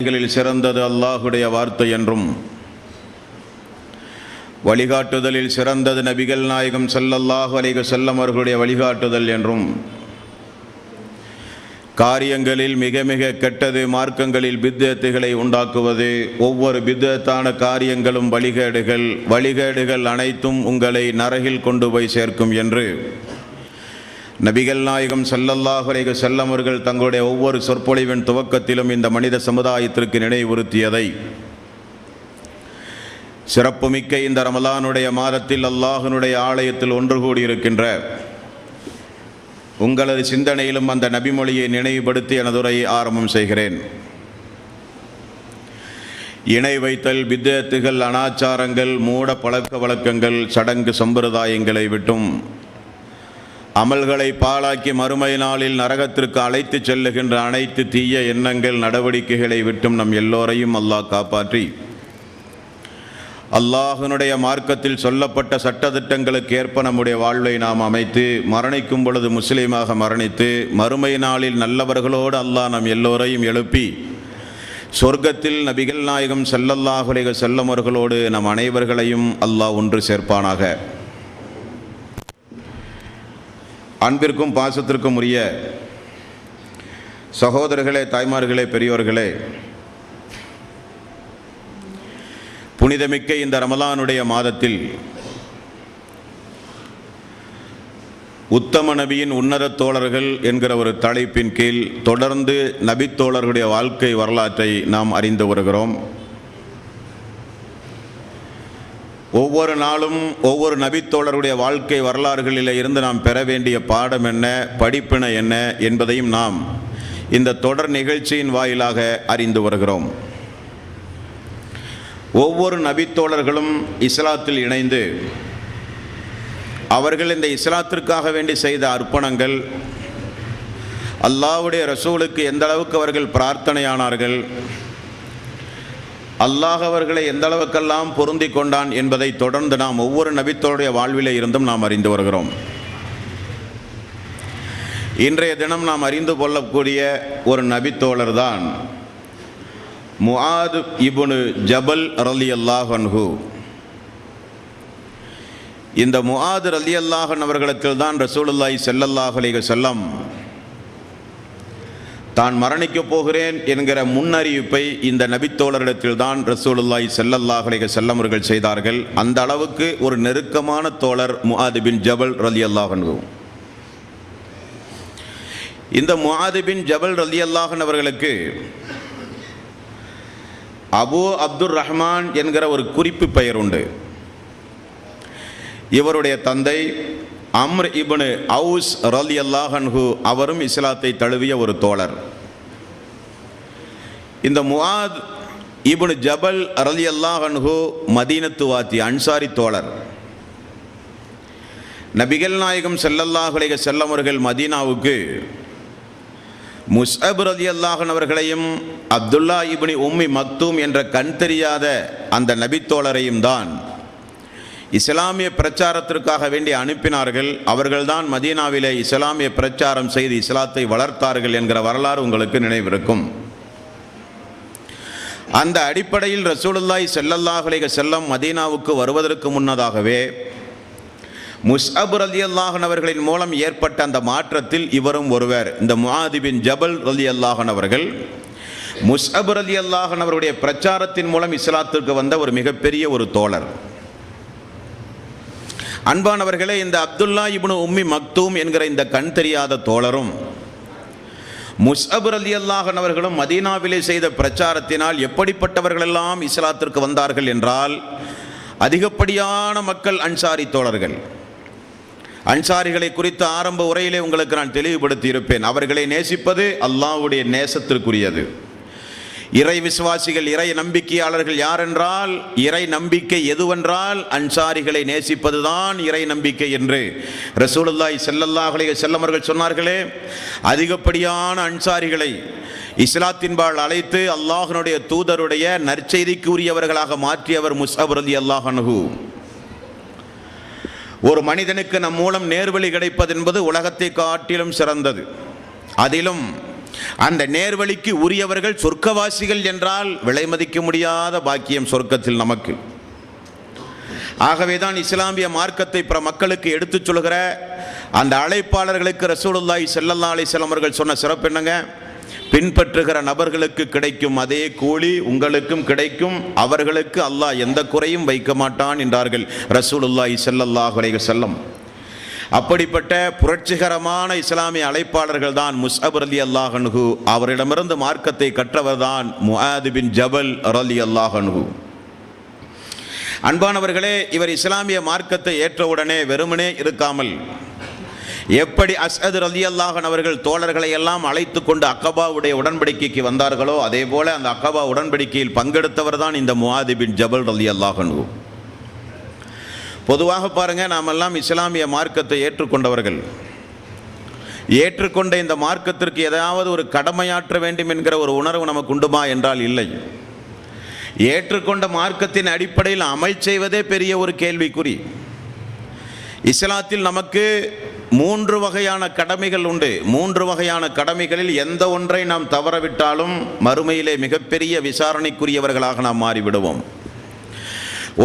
சிறந்தது அல்லாஹுடைய வார்த்தை என்றும் வழிகாட்டுதலில் சிறந்தது நபிகள் நாயகம் ஸல்லல்லாஹு அலைஹி வஸல்லம் அவர்களுடைய வழிகாட்டுதல் என்றும் காரியங்களில் மிக மிக கெட்டது மார்க்கங்களில் பித்அத்துகளை உண்டாக்குவது, ஒவ்வொரு பித்அத்தான காரியங்களும் வழிகேடுகள் அனைத்தும் உங்களை நரகில் கொண்டு போய் சேர்க்கும் என்று நபிகள் நாயகம் ஸல்லல்லாஹு அலைஹி வஸல்லம் அவர்கள் தங்களுடைய ஒவ்வொரு சொற்பொழிவின் துவக்கத்திலும் இந்த மனித சமுதாயத்திற்கு நினைவுறுத்தியதை சிறப்புமிக்க இந்த ரமலானுடைய மாதத்தில் அல்லாஹ்வினுடைய ஆலயத்தில் ஒன்று கூடியிருக்கின்ற உங்களது சிந்தனையிலும் அந்த நபிமொழியை நினைவுபடுத்தி எனது உரையை ஆரம்பம் செய்கிறேன். இணை வைத்தல், பித்அத்துகள், அனாச்சாரங்கள், மூட பழக்க வழக்கங்கள், சடங்கு சம்பிரதாயங்களை விட்டும் அமல்களை பாழாக்கி மறுமை நாளில் நரகத்திற்கு அழைத்து செல்லுகின்ற அனைத்து தீய எண்ணங்கள், நடவடிக்கைகளை விட்டும் நம் எல்லோரையும் அல்லாஹ் காப்பாற்றி அல்லாஹ்வினுடைய மார்க்கத்தில் சொல்லப்பட்ட சட்டதிட்டங்களுக்கு ஏற்ப நம்முடைய வாழ்வை நாம் அமைத்து மரணிக்கும் பொழுது முஸ்லீமாக மரணித்து மறுமை நாளில் நல்லவர்களோடு அல்லாஹ் நம் எல்லோரையும் எழுப்பி சொர்க்கத்தில் நபிகள் நாயகம் ஸல்லல்லாஹு அலைஹி வஸல்லம் அவர்களோடு நம் அனைவர்களையும் அல்லாஹ் ஒன்று சேர்ப்பானாக. அன்பிற்கும் பாசத்திற்கும் உரிய சகோதரர்களே, தாய்மார்களே, பெரியோர்களே, புனிதமிக்க இந்த ரமலானுடைய மாதத்தில் உத்தம நபியின் உன்னத தோழர்கள் என்கிற ஒரு தலைப்பின் கீழ் தொடர்ந்து நபித்தோழர்களுடைய வாழ்க்கை வரலாற்றை நாம் அறிந்து வருகிறோம். ஒவ்வொரு நாளும் ஒவ்வொரு நபித்தோழருடைய வாழ்க்கை வரலாறுகளில் இருந்து நாம் பெற வேண்டிய பாடம் என்ன, படிப்பினை என்ன என்பதையும் நாம் இந்த தொடர் நிகழ்ச்சியின் வாயிலாக அறிந்து வருகிறோம். ஒவ்வொரு நபித்தோழர்களும் இஸ்லாத்தில் இணைந்து அவர்கள் இந்த இஸ்லாத்திற்காக வேண்டி செய்த அர்ப்பணங்கள், அல்லாஹ்வுடைய ரசூலுக்கு எந்த அளவுக்கு அவர்கள் பிரார்த்தனையானார்கள், அல்லாஹ் அவர்களை எந்த அளவுக்கெல்லாம் பொருந்தி கொண்டான் என்பதை தொடர்ந்து நாம் ஒவ்வொரு நபித்தோருடைய வாழ்விலே இருந்தும் நாம் அறிந்து வருகிறோம். இன்றைய தினம் நாம் அறிந்து கொள்ளக்கூடிய ஒரு நபித்தோழர் தான் முஆத் இப்னு ஜபல் ரலியல்லாஹு அன்ஹு. இந்த முஆத் ரலியல்லாஹு அன்ஹு அவர்களிடத்தில் தான் ரசூலுல்லாஹி ஸல்லல்லாஹு அலைஹி வஸல்லம் தான் மரணிக்கப் போகிறேன் என்கிற முன்னறிவிப்பை இந்த நபித்தோழரிடத்தில் தான் ரசூலுல்லாஹி ஸல்லல்லாஹு அலைஹி வஸல்லம் அவர்கள் செய்தார்கள். அந்த அளவுக்கு ஒரு நெருக்கமான தோழர் முஆத் பின் ஜபல் ரலியல்லாஹு அன்ஹு. இந்த முஆத் பின் ஜபல் ரலியல்லாஹு அன்ஹு அவர்களுக்கு அபு அப்துர் ரஹ்மான் என்கிற ஒரு குறிப்பு பெயர் உண்டு. இவருடைய தந்தை அம்ர் இப்னு அவுஸ் ரலியல்லாஹு அன்ஹு அவரும் இஸ்லாத்தை தழுவிய ஒரு தோழர். இந்த முஆத் இப்னு ஜபல் ரலியல்லாஹு அன்ஹு மதீனத்துவாத்தி அன்சாரி தோழர். நபிகள் நாயகம் ஸல்லல்லாஹு அலைஹி வஸல்லம் அவர்கள் மதீனாவுக்கு முஸ்அப் ரலியல்லாஹு அன்ஹு அவர்களையும் அப்துல்லா இப்னு உம்மி மக்தூம் என்ற கண் தெரியாத அந்த நபித்தோழரையும் தான் இஸ்லாமிய பிரச்சாரத்திற்காக வேண்டி அனுப்பினார்கள். அவர்கள்தான் மதீனாவிலே இஸ்லாமிய பிரச்சாரம் செய்து இஸ்லாத்தை வளர்த்தார்கள் என்கிற வரலாறு உங்களுக்கு நினைவிருக்கும். அந்த அடிப்படையில் ரசூலுல்லாஹி ஸல்லல்லாஹு அலைஹி வஸல்லம் மதீனாவுக்கு வருவதற்கு முன்னதாகவே முஸ்அப் ரலியல்லாஹு அன்ஹு அவர்களின் மூலம் ஏற்பட்ட அந்த மாற்றத்தில் இவரும் ஒருவர். இந்த முஆத் பின் ஜபல் ரலியல்லாஹு அன்ஹு அவர்கள் முஸ்அப் ரலியல்லாஹு அன்ஹு அவருடைய பிரச்சாரத்தின் மூலம் இஸ்லாத்திற்கு வந்த ஒரு மிகப்பெரிய ஒரு தோழர். அன்பானவர்களே, இந்த அப்துல்லா இப்னு உம்மி மக்தூம் என்கிற இந்த கண் தெரியாத தோழரும் முஸ்அப் ரலியல்லாஹு அன்ஹு அவர்களும் மதீனாவிலே செய்த பிரச்சாரத்தினால் எப்படிப்பட்டவர்களெல்லாம் இஸ்லாத்திற்கு வந்தார்கள் என்றால், அதிகப்படியான மக்கள் அன்சாரி தோழர்கள். அன்சாரிகளை குறித்த ஆரம்ப உரையிலே உங்களுக்கு நான் தெளிவுபடுத்தி இருப்பேன். அவர்களை நேசிப்பது அல்லாஹ்வுடைய நேசத்திற்குரியது. இறை விசுவாசிகள், இறை நம்பிக்கையாளர்கள் யார் என்றால், இறை நம்பிக்கை எதுவென்றால் அன்சாரிகளை நேசிப்பதுதான் இறை நம்பிக்கை என்று ரசூலுல்லாஹி ஸல்லல்லாஹு அலைஹி வஸல்லம் அவர்கள் சொன்னார்களே. அதிகப்படியான அன்சாரிகளை இஸ்லாத்தின்பால் அழைத்து அல்லாஹ்வினுடைய தூதருடைய நற்செய்திக்கு உரியவர்களாக மாற்றியவர் முஸ்அப் ரலியல்லாஹு அன்ஹு. ஒரு மனிதனுக்கு நம் மூலம் நேர்வழி கிடைப்பது என்பது உலகத்தை காட்டிலும் சிறந்தது. அதிலும் அந்த நேர்வழிக்கு உரியவர்கள் சொர்க்கவாசிகள் என்றால் விலை மதிக்க முடியாத பாக்கியம் சொர்க்கத்தில் நமக்கு. ஆகவேதான் இஸ்லாமிய மார்க்கத்தை பிற மக்களுக்கு எடுத்துச் சொல்கிற அந்த அழைப்பாளர்களுக்கு ரசூலுல்லாஹி ஸல்லல்லாஹு அலைஹி வஸல்லம் அவர்கள் சொன்ன சிறப்பு என்னங்க? பின்பற்றுகிற நபர்களுக்கு கிடைக்கும் அதே கூலி உங்களுக்கும் கிடைக்கும், அவர்களுக்கு அல்லாஹ் எந்த குறையும் வைக்க மாட்டான் என்றார்கள் ரசூலுல்லாஹி ஸல்லல்லாஹு அலைஹி வஸல்லம். அப்படிப்பட்ட புரட்சிகரமான இஸ்லாமிய அழைப்பாளர்கள் தான் முஸ்அப் ரலியல்லாஹு அன்ஹு. அவரிடமிருந்து மார்க்கத்தை கற்றவர் தான் முஆத் பின் ஜபல் ரலியல்லாஹு அன்ஹு. அன்பானவர்களே, இவர் இஸ்லாமிய மார்க்கத்தை ஏற்றவுடனே வெறுமனே இருக்காமல் எப்படி அஸ்அத் ரலியல்லாஹு அன்ஹு அவர்கள் தோழர்களை எல்லாம் அழைத்து கொண்டு அக்கபாவுடைய உடன்படிக்கைக்கு வந்தார்களோ அதே போல அந்த அக்கபா உடன்படிக்கையில் பங்கெடுத்தவர் தான் இந்த முஆத் பின் ஜபல் ரலியல்லாஹு அன்ஹு. பொதுவாக பாருங்க, நாமெல்லாம் இஸ்லாமிய மார்க்கத்தை ஏற்றுக்கொண்டவர்கள். ஏற்றுக்கொண்ட இந்த மார்க்கத்திற்கு ஏதாவது ஒரு கடமையாற்ற வேண்டும் என்கிற ஒரு உணர்வு நமக்கு உண்டுமா என்றால் இல்லை. ஏற்றுக்கொண்ட மார்க்கத்தின் அடிப்படையில் அமல் செய்வதே பெரிய ஒரு கேள்விக்குறி. இஸ்லாத்தில் நமக்கு 3 வகையான கடமைகள் உண்டு. 3 வகையான கடமைகளில் எந்த ஒன்றை நாம் தவறவிட்டாலும் மறுமையிலே மிகப்பெரிய விசாரணைக்குரியவர்களாக நாம் மாறிவிடுவோம்.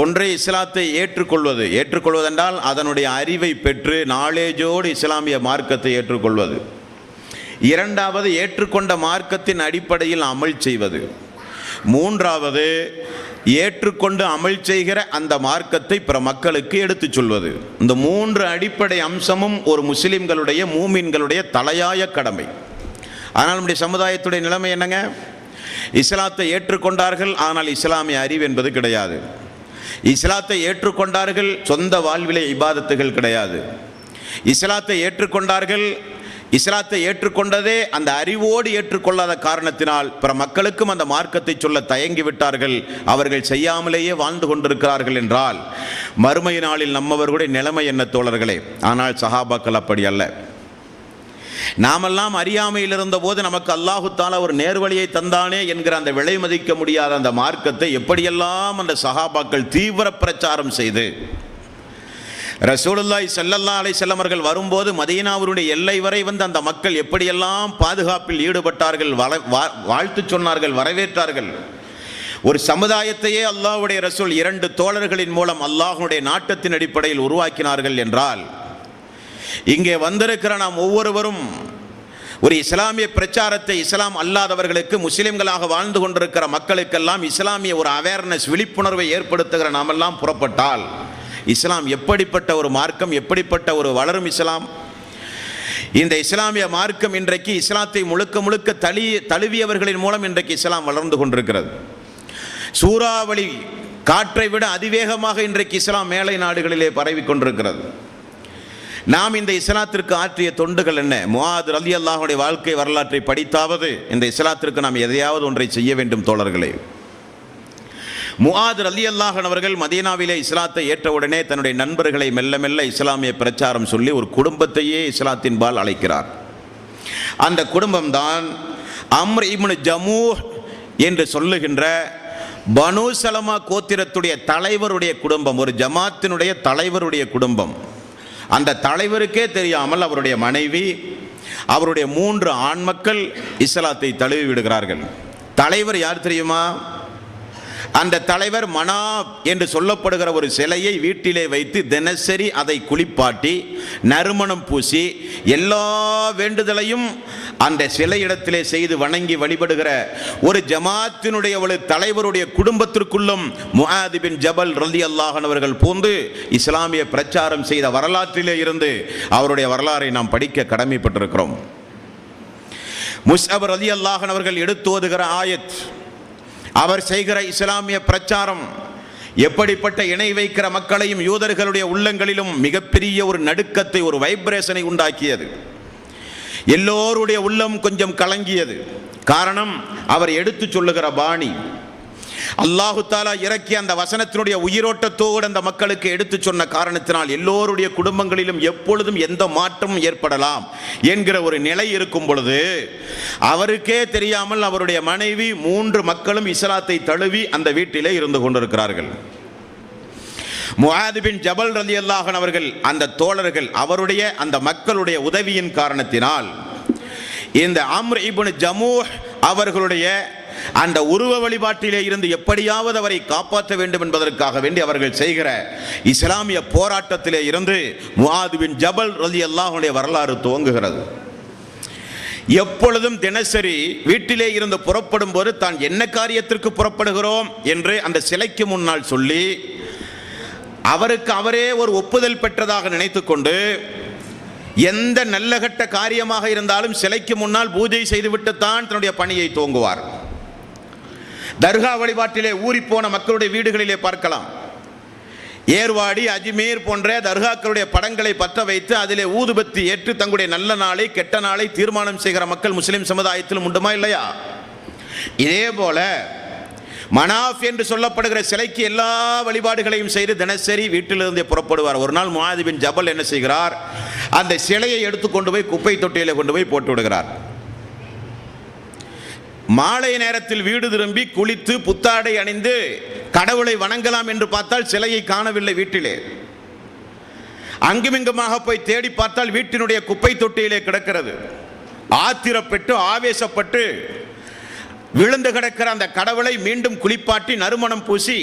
ஒன்றை இஸ்லாத்தை ஏற்றுக்கொள்வதென்றால் அதனுடைய அறிவை பெற்று நாலேஜோடு இஸ்லாமிய மார்க்கத்தை ஏற்றுக்கொள்வது. இரண்டாவது, ஏற்றுக்கொண்ட மார்க்கத்தின் அடிப்படையில் அமல் செய்வது. மூன்றாவது, ஏற்றுக்கொண்டு அமல் செய்கிற அந்த மார்க்கத்தை பிற மக்களுக்கு எடுத்துச் சொல்வது. இந்த 3 அடிப்படை அம்சமும் ஒரு முஸ்லிம்களுடைய மூமின்களுடைய தலையாய கடமை. ஆனால் நம்முடைய சமுதாயத்துடைய நிலைமை என்னங்க? இஸ்லாத்தை ஏற்றுக்கொண்டார்கள், ஆனால் இஸ்லாமிய அறிவு என்பது கிடையாது. இஸ்லாத்தை ஏற்றுக்கொண்டார்கள், சொந்த வாழ்விலே இபாதத்துகள் கிடையாது. இஸ்லாத்தை ஏற்றுக்கொண்டார்கள், இஸ்லாத்தை ஏற்றுக்கொண்டதே அந்த அறிவோடு ஏற்றுக்கொள்ளாத காரணத்தினால் பிற மக்களுக்கும் அந்த மார்க்கத்தை சொல்ல தயங்கிவிட்டார்கள். அவர்கள் செய்யாமலேயே வாழ்ந்து கொண்டிருக்கிறார்கள் என்றால் மறுமை நாளில் நம்மவர்களுடைய நிலைமை என்ன தோழர்களே? ஆனால் சஹாபாக்கள் அப்படி அல்ல. நாமெல்லாம் அறியாமையில் இருந்த போது நமக்கு அல்லாஹு தஆலா ஒரு நேர்வழியை தந்தானே என்கிற அந்த விலை மதிக்க முடியாத அந்த மார்க்கத்தை எப்படியெல்லாம் அந்த சஹாபாக்கள் தீவிர பிரச்சாரம் செய்து ரசூலுல்லாஹி ஸல்லல்லாஹு அலைஹி வஸல்லம் அவர்கள் வரும்போது மதீனாவுடைய எல்லை வரை வந்து அந்த மக்கள் எப்படியெல்லாம் பாதுகாப்பில் ஈடுபட்டார்கள், வாழ்த்து சொன்னார்கள், வரவேற்றார்கள். ஒரு சமுதாயத்தையே அல்லாஹ்வுடைய ரசூல் 2 தோழர்களின் மூலம் அல்லாஹ்வுடைய நாட்டத்தின் அடிப்படையில் உருவாக்கினார்கள் என்றால் இங்கே வந்திருக்கிற நாம் ஒவ்வொருவரும் ஒரு இஸ்லாமிய பிரச்சாரத்தை இஸ்லாம் அல்லாதவர்களுக்கு, முஸ்லிம்களாக வாழ்ந்து கொண்டிருக்கிற மக்களுக்கெல்லாம் இஸ்லாமிய ஒரு அவேர்னஸ், விழிப்புணர்வை ஏற்படுத்துகிற நாமெல்லாம் புறப்பட்டால் இஸ்லாம் எப்படிப்பட்ட ஒரு மார்க்கம், எப்படிப்பட்ட ஒரு வளரும் இஸ்லாம். இந்த இஸ்லாமிய மார்க்கம் இன்றைக்கு இஸ்லாத்தை முழுக்க முழுக்க தழுவியவர்களின் மூலம் இன்றைக்கு இஸ்லாம் வளர்ந்து கொண்டிருக்கிறது. சூறாவளி காற்றை விட அதிவேகமாக இன்றைக்கு இஸ்லாம் மேலை நாடுகளிலே பரவி கொண்டிருக்கிறது. நாம் இந்த இஸ்லாத்திற்கு ஆற்றிய தொண்டுகள் என்ன? முஆத் ரலியல்லாஹு அன்ஹுடைய வாழ்க்கை வரலாற்றை படித்தாவது இந்த இஸ்லாத்திற்கு நாம் எதையாவது ஒன்றை செய்ய வேண்டும் தோழர்களே. முஆத் ரலியல்லாஹு அன்ஹு அவர்கள் மதீனாவிலே இஸ்லாத்தை ஏற்றவுடனே தன்னுடைய நண்பர்களை மெல்ல மெல்ல இஸ்லாமிய பிரச்சாரம் சொல்லி ஒரு குடும்பத்தையே இஸ்லாத்தின் பால் அழைக்கிறார். அந்த குடும்பம்தான் அம்ர் இப்னு ஜமூஹ் என்று சொல்லுகின்ற பனு சலமா கோத்திரத்துடைய தலைவருடைய குடும்பம், ஒரு ஜமாத்தினுடைய தலைவருடைய குடும்பம். அந்த தலைவருக்கே தெரியாமல் அவருடைய மனைவி, அவருடைய 3 ஆண் மக்கள் இஸ்லாத்தை தழுவி விடுகிறார்கள். தலைவர் யார் தெரியுமா? அந்த தலைவர் மனாப் என்று சொல்லப்படுகிற ஒரு சிலையை வீட்டிலே வைத்து தினசரி அதை குளிப்பாட்டி நறுமணம் பூசி எல்லா வேண்டுதலையும் அந்த சிலை இடத்திலே செய்து வணங்கி வழிபடுகிற ஒரு ஜமாத்தினுடைய ஒரு தலைவருடைய குடும்பத்திற்குள்ளும் முஆத் பின் ஜபல் ரலியல்லாஹு அன்ஹு அவர்கள் பூந்து இஸ்லாமிய பிரச்சாரம் செய்த வரலாற்றிலே இருந்து அவருடைய வரலாறை நாம் படிக்க கடமைப்பட்டிருக்கிறோம். முஸ்அப் ரலியல்லாஹு அன்ஹு அவர்கள் எடுத்து ஓதுகிற ஆயத், அவர் செய்கிற இஸ்லாமிய பிரச்சாரம் எப்படிப்பட்ட இணை வைக்கிற மக்களையும் யூதர்களுடைய உள்ளங்களிலும் மிகப்பெரிய ஒரு நடுக்கத்தை, ஒரு வைப்ரேஷனை உண்டாக்கியது. எல்லோருடைய உள்ளம் கொஞ்சம் கலங்கியது. காரணம், அவர் எடுத்து சொல்லுகிற பாணி. அல்லாஹு தஆலா இறக்கிய அந்த வசனத்தினுடைய உயிரோட்டத்தோடு அந்த மக்களுக்கு எடுத்து சொன்ன காரணத்தினால் எல்லோருடைய குடும்பங்களிலும் எப்பொழுதும் எந்த மாற்றமும் ஏற்படலாம் என்கிற ஒரு நிலை இருக்கும் பொழுது அவருக்கே தெரியாமல் அவருடைய மனைவி 3 மக்களும் இஸ்லாத்தை தழுவி அந்த வீட்டிலே இருந்து கொண்டிருக்கிறார்கள். முஆத் பின் ஜபல் ரலியல்லாஹு அன்ஹு அவர்கள், அந்த தோழர்கள், அவருடைய அந்த மக்களுடைய உதவியின் காரணத்தினால் இந்த அம்ர் இப்னு ஜமூஹ் அவர்களுடைய அந்த உருவ வழிபாட்டிலே இருந்து எப்படியாவது அவரை காப்பாற்ற வேண்டும் என்பதற்காக வேண்டி அவர்கள் செய்கிற இஸ்லாமிய போராட்டத்திலே இருந்து முஆத் பின் ஜபல் ரலியல்லாஹு அன்ஹு வரலாறு துவங்குகிறது. எப்பொழுதும் தினசரி வீட்டிலே இருந்து புறப்படும் போது தான் என்ன காரியத்திற்கு புறப்படுகிறோம் என்று அந்த சிலைக்கு முன்னால் சொல்லி அவருக்கு அவரே ஒரு ஒப்புதல் பெற்றதாக நினைத்துக்கொண்டு எந்த நல்ல கட்ட காரியமாக இருந்தாலும் சிலைக்கு முன்னால் பூஜை செய்துவிட்டுத்தான் தன்னுடைய பணியை துவங்குவார். தர்கா வழிபாட்டிலே ஊறிப்போன மக்களுடைய வீடுகளிலே பார்க்கலாம். ஏர்வாடி, அஜ்மீர் போன்ற தர்காக்களுடைய படங்களை பற்ற வைத்து அதிலே ஊதுபத்தி ஏற்று தங்களுடைய நல்ல நாளை கெட்ட நாளை தீர்மானம் செய்கிற மக்கள் முஸ்லிம் சமுதாயத்திலும் உண்டுமா இல்லையா? இதே போல மனாஃப் என்று சொல்லப்படுகிற சிலைக்கு எல்லா வழிபாடுகளையும் செய்து தினசரி வீட்டிலிருந்தே புறப்படுவார். ஒரு நாள் முஆத் பின் ஜபல் என்ன செய்கிறார், அந்த சிலையை எடுத்துக்கொண்டு போய் குப்பை தொட்டியில கொண்டு போய் போட்டு விடுகிறார். மாலை நேரத்தில் வீடு திரும்பி குளித்து புத்தாடை அணிந்து கடவுளை வணங்கலாம் என்று பார்த்தால் சிலையை காணவில்லை வீட்டிலே. அங்குமிங்குமாக போய் தேடி பார்த்தால் வீட்டினுடைய குப்பை தொட்டியிலே கிடக்கிறது. ஆத்திரப்பட்டு ஆவேசப்பட்டு விழுந்து கிடக்கிற அந்த கடவுளை மீண்டும் குளிப்பாட்டி நறுமணம் பூசி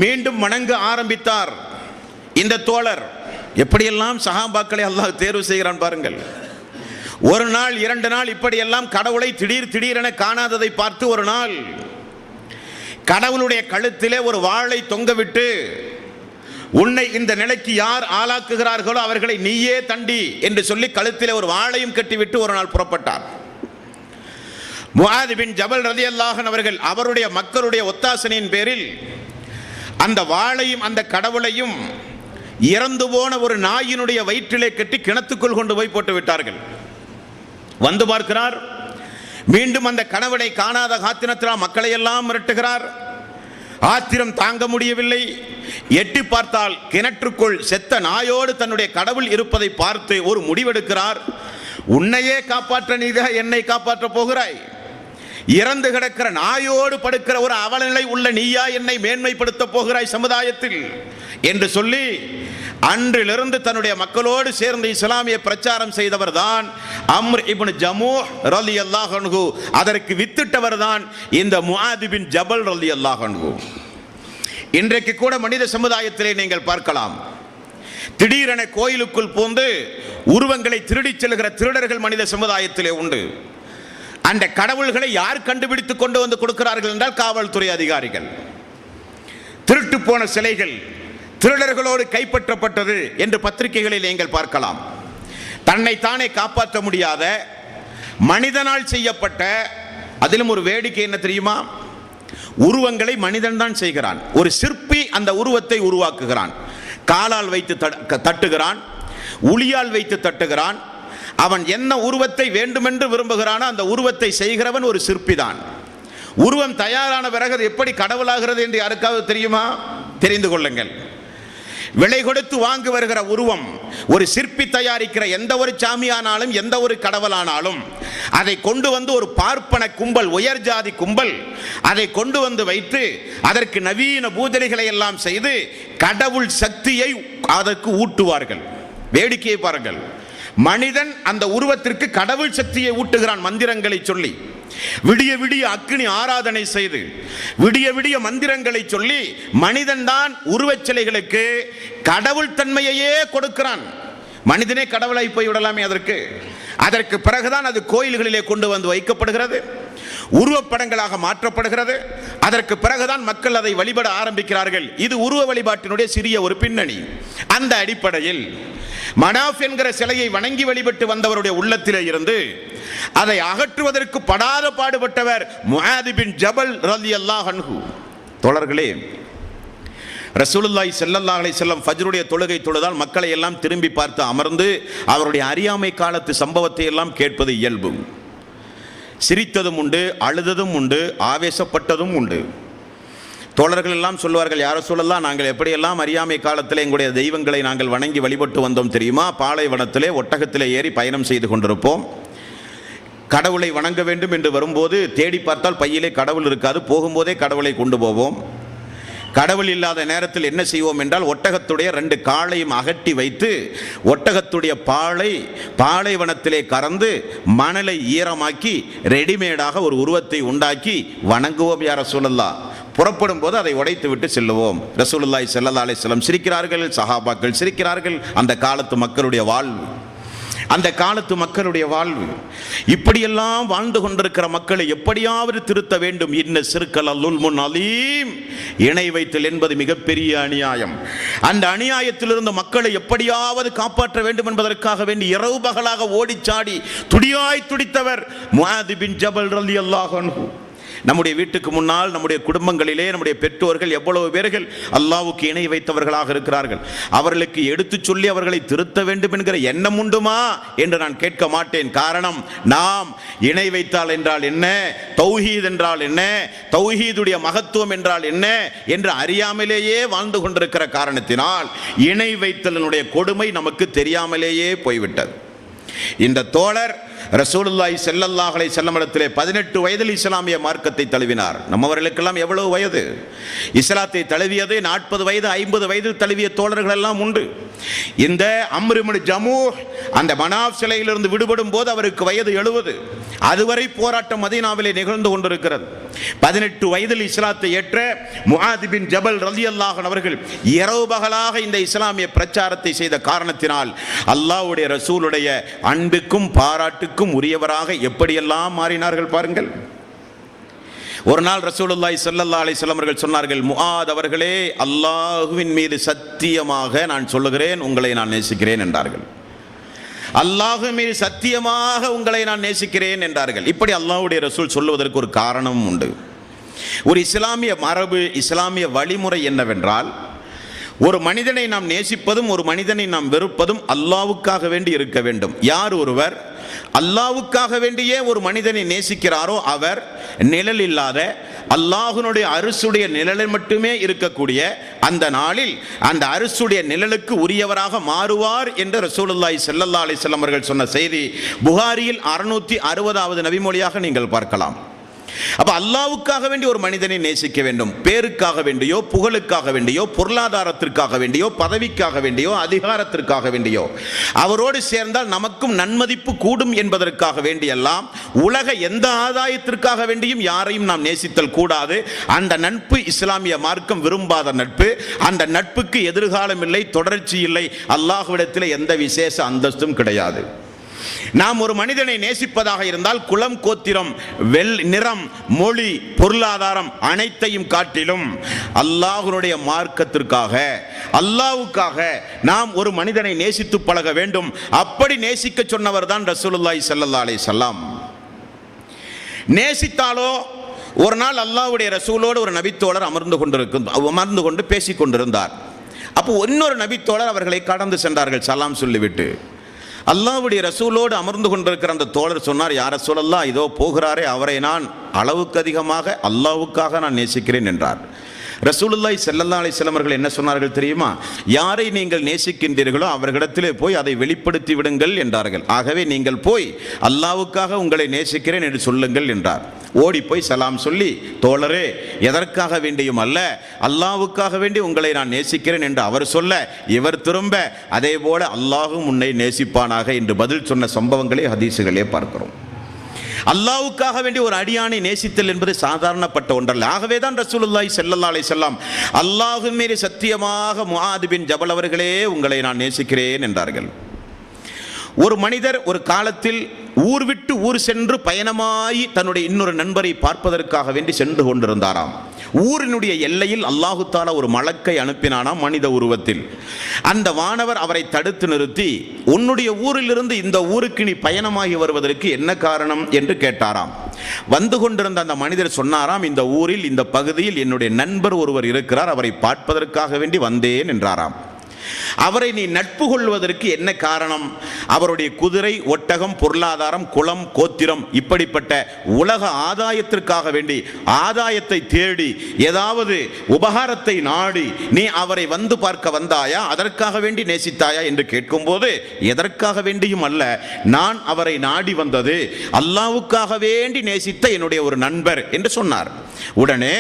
மீண்டும் வணங்க ஆரம்பித்தார் இந்த தோழர். எப்படியெல்லாம் சஹாபாக்களை அல்லாஹ் தேர்வு செய்கிறான் பாருங்கள். ஒரு நாள், 2 நாள் இப்படியெல்லாம் கடவுளை திடீரென காணாததை பார்த்து ஒரு நாள் கடவுளுடைய கழுத்திலே ஒரு வாளை தொங்கவிட்டு, உன்னை இந்த நிலைக்கு யார் ஆளாக்குகிறார்களோ அவர்களை நீயே தண்டி என்று சொல்லி கழுத்திலே ஒரு வாளையும் கட்டிவிட்டு ஒரு நாள் புறப்பட்டார். முஆத் பின் ஜபல் ரலியல்லாஹு அன்ஹு அவர்கள் அவருடைய மக்களுடைய ஒத்தாசனையின் பேரில் அந்த வாளையும் அந்த கடவுளையும் இறந்து போன ஒரு நாயினுடைய வயிற்றிலே கட்டி கிணத்துக்குள் கொண்டு போய் போட்டு விட்டார்கள். வந்து பார்க்கிறார், மீண்டும் அந்த கணவனை காணாத ஆத்திரத்தினால் மக்களை எல்லாம் மிரட்டுகிறார். ஆத்திரம் தாங்க முடியவில்லை. எட்டி பார்த்தால் கிணற்றுக்குள் செத்த நாயோடு தன்னுடைய கடவுள் இருப்பதை பார்த்து ஒரு முடிவெடுக்கிறார். உன்னையே காப்பாற்ற நீதான் என்னை காப்பாற்ற போகிறாய்? இறந்து கிடக்கிற நாயோடு படுக்கிற ஒரு அவலநிலை உள்ள நீயா என்னை மேன்மைப்படுத்த போகிறாய் சமுதாயத்தில் என்று சொல்லி அன்றிலிருந்து தன்னுடைய மக்களோடு சேர்ந்து இஸ்லாமிய பிரச்சாரம் செய்தவர் தான் அம்ர் இப்னு ஜமூஹ் ரலியல்லாஹு அன்ஹு. அதற்கு வித்திட்டவர் தான் இந்த முஆத் பின் ஜபல் ரலியல்லாஹு அன்ஹு. இன்றைக்கு கூட மனித சமுதாயத்திலே நீங்கள் பார்க்கலாம், திடீரென கோயிலுக்குள் புகுந்து உருவங்களை திருடிச் செல்கிற திருடர்கள் மனித சமுதாயத்திலே உண்டு. அந்த கடவுள்களை யார் கண்டுபிடித்து கொண்டு வந்து கொடுக்கிறார்கள் என்றால் காவல்துறை அதிகாரிகள். திருட்டு போன சிலைகள் திருடர்களோடு கைப்பற்றப்பட்டது என்று பத்திரிகைகளில் நீங்கள் பார்க்கலாம். தன்னை தானே காப்பாற்ற முடியாத மனிதனால் செய்யப்பட்ட, அதிலும் ஒரு வேடிக்கை என்ன தெரியுமா, உருவங்களை மனிதன் தான் செய்கிறான். ஒரு சிற்பி அந்த உருவத்தை உருவாக்குகிறான். காலால் வைத்து தட்டுகிறான், உளியால் வைத்து தட்டுகிறான். அவன் என்ன உருவத்தை வேண்டுமென்று விரும்புகிறானோ அந்த உருவத்தை செய்கிறவன் ஒரு சிற்பி தான். உருவம் தயாரான பிறகு அது எப்படி கடவுளாகிறது என்று யாருக்காவது தெரியுமா? தெரிந்து கொள்ளுங்கள். விலை கொடுத்து வாங்கி வருகிற உருவம் ஒரு சிற்பி தயாரிக்கிற எந்த ஒரு சாமியானாலும் எந்த ஒரு கடவுளானாலும் அதை கொண்டு வந்து ஒரு பார்ப்பன கும்பல், உயர் ஜாதி கும்பல் அதை கொண்டு வந்து வைத்து அதற்கு நவீன பூஜைகளை எல்லாம் செய்து கடவுள் சக்தியை அதற்கு ஊட்டுவார்கள். வேடிக்கையை பாருங்கள். மனிதன் அந்த உருவத்திற்கு கடவுள் சக்தியை ஊட்டுகிறான் மந்திரங்களை சொல்லி. விடிய விடிய அக்னி ஆராதனை செய்து விடிய விடிய மந்திரங்களை சொல்லி மனிதன் தான் உருவச் சிலைகளுக்கு கடவுள் தன்மையையே கொடுக்கிறான். மனிதனே கடவுளாய் போய் விடலாமே அதற்கு பிறகுதான் அது கோயில்களிலே கொண்டு வந்து வைக்கப்படுகிறது, உருவப்படங்களாக மாற்றப்படுகிறது. அதற்கு பிறகுதான் மக்கள் அதை வழிபட ஆரம்பிக்கிறார்கள். இது உருவ வழிபாட்டினுடைய சிறிய ஒரு பின்னணி. அந்த அடிப்படையில் மனாஃப் என்கிற சிலையை வணங்கி வழிபட்டு வந்தவருடைய உள்ளத்திலே இருந்து அதை அகற்றுவதற்கு படாத பாடுபட்டவர் முஆத் பின் ஜபல் ரலியல்லாஹு அன்ஹு. தோழர்களே, ரசூலுல்லாஹி ஸல்லல்லாஹு அலைஹி வஸல்லம் ஃபஜ்ருடைய தொழுகை தொழுதால் மக்களை எல்லாம் திரும்பி பார்த்து அமர்ந்து அவருடைய அறியாமை காலத்து சம்பவத்தை எல்லாம் கேட்பது இயல்பு. சிரித்ததும் உண்டு, அழுததும் உண்டு, ஆவேசப்பட்டதும் உண்டு. தோழர்கள் எல்லாம் சொல்வார்கள், யார சொல்லலாம், நாங்கள் எப்படியெல்லாம் அறியாமை காலத்தில் எங்களுடைய தெய்வங்களை நாங்கள் வணங்கி வழிபட்டு வந்தோம் தெரியுமா? பாலைவனத்திலே ஒட்டகத்திலே ஏறி பயணம் செய்து கொண்டிருப்போம். கடவுளை வணங்க வேண்டும் என்று வரும்போது தேடி பார்த்தால் பையிலே கடவுள் இருக்காது. போகும்போதே கடவுளை கொண்டு போவோம். கடவுள் இல்லாத நேரத்தில் என்ன செய்வோம் என்றால் ஒட்டகத்துடைய 2 காலையும் அகட்டி வைத்து ஒட்டகத்துடைய பாலைவனத்திலே கறந்து மணலை ஈரமாக்கி ரெடிமேடாக ஒரு உருவத்தை உண்டாக்கி வணங்குவோம் யா ரசூலல்லாஹ். புறப்படும் போது அதை உடைத்து விட்டு செல்லுவோம். ரசூலுல்லாஹி ஸல்லல்லாஹு அலைஹி வஸல்லம் சிரிக்கிறார்கள், சஹாபாக்கள் சிரிக்கிறார்கள். அந்த காலத்து மக்களுடைய வாழ்வு இப்படியெல்லாம் வாழ்ந்து கொண்டிருக்கிற மக்களை எப்படியாவது திருத்த வேண்டும். இன்ன சிறுக்கல் அல்லுல் அலீம், இணை வைத்தல் என்பது மிகப்பெரிய அநியாயம். அந்த அநியாயத்திலிருந்து மக்களை எப்படியாவது காப்பாற்ற வேண்டும் என்பதற்காக வேண்டி இரவு பகலாக ஓடிச்சாடி துடியாய் துடித்தவர் முஆத் பின் ஜபல் ரலியல்லாஹு அன்ஹு. நம்முடைய வீட்டுக்கு முன்னால் நம்முடைய குடும்பங்களிலே நம்முடைய பெற்றோர்கள் எவ்வளவு பேர்கள் அல்லாஹ்வுக்கு இணை வைத்தவர்களாக இருக்கிறார்கள். அவர்களுக்கு எடுத்து சொல்லி அவர்களை திருத்த வேண்டும் என்கிற எண்ணம் உண்டுமா என்று நான் கேட்க மாட்டேன். காரணம், நாம் இணை வைத்தால் என்றால் என்ன, தௌஹீத் என்றால் என்ன, தௌஹீதுடைய மகத்துவம் என்றால் என்ன என்று அறியாமலேயே வாழ்ந்து கொண்டிருக்கிற காரணத்தினால் இணை வைத்தலினுடைய கொடுமை நமக்கு தெரியாமலேயே போய்விட்டது. இந்த தோழர் ரசூலுல்லாஹி ஸல்லல்லாஹு அலைஹி வஸல்லம் இடத்திலே 18 வயதில் இஸ்லாமிய மார்க்கத்தை தழுவினார். நம்மவர்களுக்கெல்லாம் எவ்வளவு வயது? இஸ்லாத்தை தழுவியது 40 வயது 50 வயதில் தழுவிய தோழர்கள் எல்லாம் உண்டு. இந்த அம்ர் இப்னு ஜமூஹ் அந்த மனாஃப் சிலையிலிருந்து விடுபடும் போது அவருக்கு வயது 70. அதுவரை போராட்டம் மதீனாவிலே நிகழ்ந்து கொண்டிருக்கிறது. 18 வயதில் இஸ்லாத்தை ஏற்ற முஆத் பின் ஜபல் ரலியல்லாஹு அன்ஹு அவர்கள் இரவு பகலாக இந்த இஸ்லாமிய பிரச்சாரத்தை செய்த காரணத்தினால் அல்லாஹ்வுடைய ரசூலுடைய அன்புக்கும் பாராட்டுக்கும் உரியவராக எப்படியெல்லாம் மாறினார்கள் பாருங்கள். ஒரு நாள் ரசூலுல்லாஹி ஸல்லல்லாஹு அலைஹி வஸல்லம் அவர்கள் சொன்னார்கள், முஆத் அவர்களே, அல்லாஹ்வின் மீது சத்தியமாக நான் சொல்லுகிறேன், உங்களை நான் நேசிக்கிறேன் என்றார்கள். அல்லாஹ்வின் மீது சத்தியமாக உங்களை நான் நேசிக்கிறேன் என்றார்கள். இப்படி அல்லாஹ்வுடைய ரசூல் சொல்லுவதற்கு ஒரு காரணமும் உண்டு. ஒரு இஸ்லாமிய மரபு, இஸ்லாமிய வழிமுறை என்னவென்றால், ஒரு மனிதனை நாம் நேசிப்பதும் ஒரு மனிதனை நாம் வெறுப்பதும் அல்லாஹ்வுக்காக வேண்டி இருக்க வேண்டும். யார் ஒருவர் அல்லாஹ்வுக்காக வேண்டியே ஒரு மனிதனை நேசிக்கிறாரோ அவர் நிழல் இல்லாத அல்லாஹ்வுடைய அரிசுடைய நிழலில் மட்டுமே இருக்கக்கூடிய அந்த நாளில் அந்த அரிசுடைய நிழலுக்கு உரியவராக மாறுவார் என்று ரசூலுல்லாஹி ஸல்லல்லாஹு அலைஹி வஸல்லம் அவர்கள் சொன்ன செய்தி புகாரியில் 660வது நபிமொழியாக நீங்கள் பார்க்கலாம். அப்ப அல்லாஹ்வுக்காக வேண்டி ஒரு மனிதனை நேசிக்க வேண்டும். பேருக்காக வேண்டியோ, புகழுக்காக வேண்டியோ, பொருளாதாரத்திற்காக வேண்டியோ, பதவிக்காக வேண்டியோ, அதிகாரத்திற்காக வேண்டியோ, அவரோடு சேர்ந்தால் நமக்கும் நன்மதிப்பு கூடும் என்பதற்காக வேண்டியெல்லாம் உலக எந்த ஆதாயத்திற்காக வேண்டியும் யாரையும் நாம் நேசித்தல் கூடாது. அந்த நட்பு இஸ்லாமிய மார்க்கம் விரும்பாத நட்பு. அந்த நட்புக்கு எதிர்காலம் இல்லை, தொடர்ச்சி இல்லை. அல்லாஹ்விடத்தில் எந்த விசேஷ அந்தஸ்தும் கிடையாது. நாம் ஒரு மனிதனை நேசிப்பதாக இருந்தால் குலம், கோத்திரம், நிறம், மொழி, பொருளாதாரம் அனைத்தையும் காட்டிலும் அல்லாஹ்வுடைய மார்க்கத்திற்காக, அல்லாஹ்வுக்காக நாம் ஒரு மனிதனை நேசித்து பழக வேண்டும். அப்படி நேசிக்க சொன்னவர் தான் ரசூலுல்லாஹி ஸல்லல்லாஹு அலைஹி வஸல்லம். நேசித்தாலோ, ஒரு நாள் அல்லாஹ்வுடைய ரசூலோடு ஒரு நபித்தோழர் அமர்ந்து கொண்டு பேசிக் கொண்டிருந்தார். அப்போ இன்னொரு நபித்தோழர் அவர்களை கடந்து சென்றார்கள் சலாம் சொல்லிவிட்டு. அல்லாஹ்வுடைய ரசூலோடு அமர்ந்து கொண்டிருக்கிற அந்த தோழர் சொன்னார், யார் ரசூலல்லாஹ், இதோ போகிறாரே, அவரை நான் அளவுக்கு அதிகமாக அல்லாஹ்வுக்காக நான் நேசிக்கிறேன் என்றார். ரசூலுல்லாஹி ஸல்லல்லாஹு அலைஹி வஸல்லம் அவர்கள் என்ன சொன்னார்கள் தெரியுமா? யாரை நீங்கள் நேசிக்கின்றீர்களோ அவர்களிடத்திலே போய் அதை வெளிப்படுத்தி விடுங்கள் என்றார்கள். ஆகவே நீங்கள் போய் அல்லாஹ்வுக்காக உங்களை நேசிக்கிறேன் என்று சொல்லுங்கள் என்றார். ஓடி போய் சலாம் சொல்லி, தோழரே, எதற்காக வேண்டியும் அல்ல, அல்லாஹ்வுக்காக வேண்டி உங்களை நான் நேசிக்கிறேன் என்று அவர் சொல்ல, இவர் திரும்ப அதே போல அல்லாஹ்வும் உன்னை நேசிப்பானாக என்று பதில் சொன்ன சம்பவங்களே ஹதீஸுகளே பார்க்கிறோம். அல்லாஹ்வுக்காக வேண்டி ஒரு அடியானை நேசித்தல் என்பது சாதாரணப்பட்ட ஒன்றல்ல. ஆகவே தான் ரசூலுல்லாஹி ஸல்லல்லாஹு அலைஹி வஸல்லம் அல்லாஹ்வின் மீது சத்தியமாக முஆத் பின் ஜபல் அவர்களே, உங்களை நான் நேசிக்கிறேன் என்றார்கள். ஒரு மனிதர் ஒரு காலத்தில் ஊர் விட்டு ஊர் சென்று பயணமாய் தன்னுடைய இன்னொரு நண்பரை பார்ப்பதற்காக வேண்டி சென்று கொண்டிருந்தாராம். ஊரினுடைய எல்லையில் அல்லாஹு தாலா ஒரு மலக்கை அனுப்பினானாம் மனித உருவத்தில். அந்த வானவர் அவரை தடுத்து நிறுத்தி, உன்னுடைய ஊரிலிருந்து இந்த ஊருக்கு நீ பயணமாகி வருவதற்கு என்ன காரணம் என்று கேட்டாராம். வந்து கொண்டிருந்த அந்த மனிதர் சொன்னாராம், இந்த ஊரில், இந்த பகுதியில் என்னுடைய நண்பர் ஒருவர் இருக்கிறார், அவரை பார்ப்பதற்காக வேண்டி வந்தேன் என்றாராம். அவரை நீ நட்பு கொள்வதற்கு என்ன காரணம்? அவருடைய குதிரை, ஒட்டகம், பொருளாதாரம், குலம், கோத்திரம், இப்படிப்பட்ட உலக ஆதாயத்திற்காக வேண்டி, ஆதாயத்தை தேடி, ஏதாவது உபகாரத்தை நாடி நீ அவரை வந்து பார்க்க வந்தாயா, அதற்காக வேண்டி நேசித்தாயா என்று கேட்கும்போது, எதற்காக வேண்டியும் அல்ல, நான் அவரை நாடி வந்தது அல்லாஹ்வுக்காக வேண்டி நேசித்த என்னுடைய ஒரு நண்பர் என்று சொன்னார். உடனே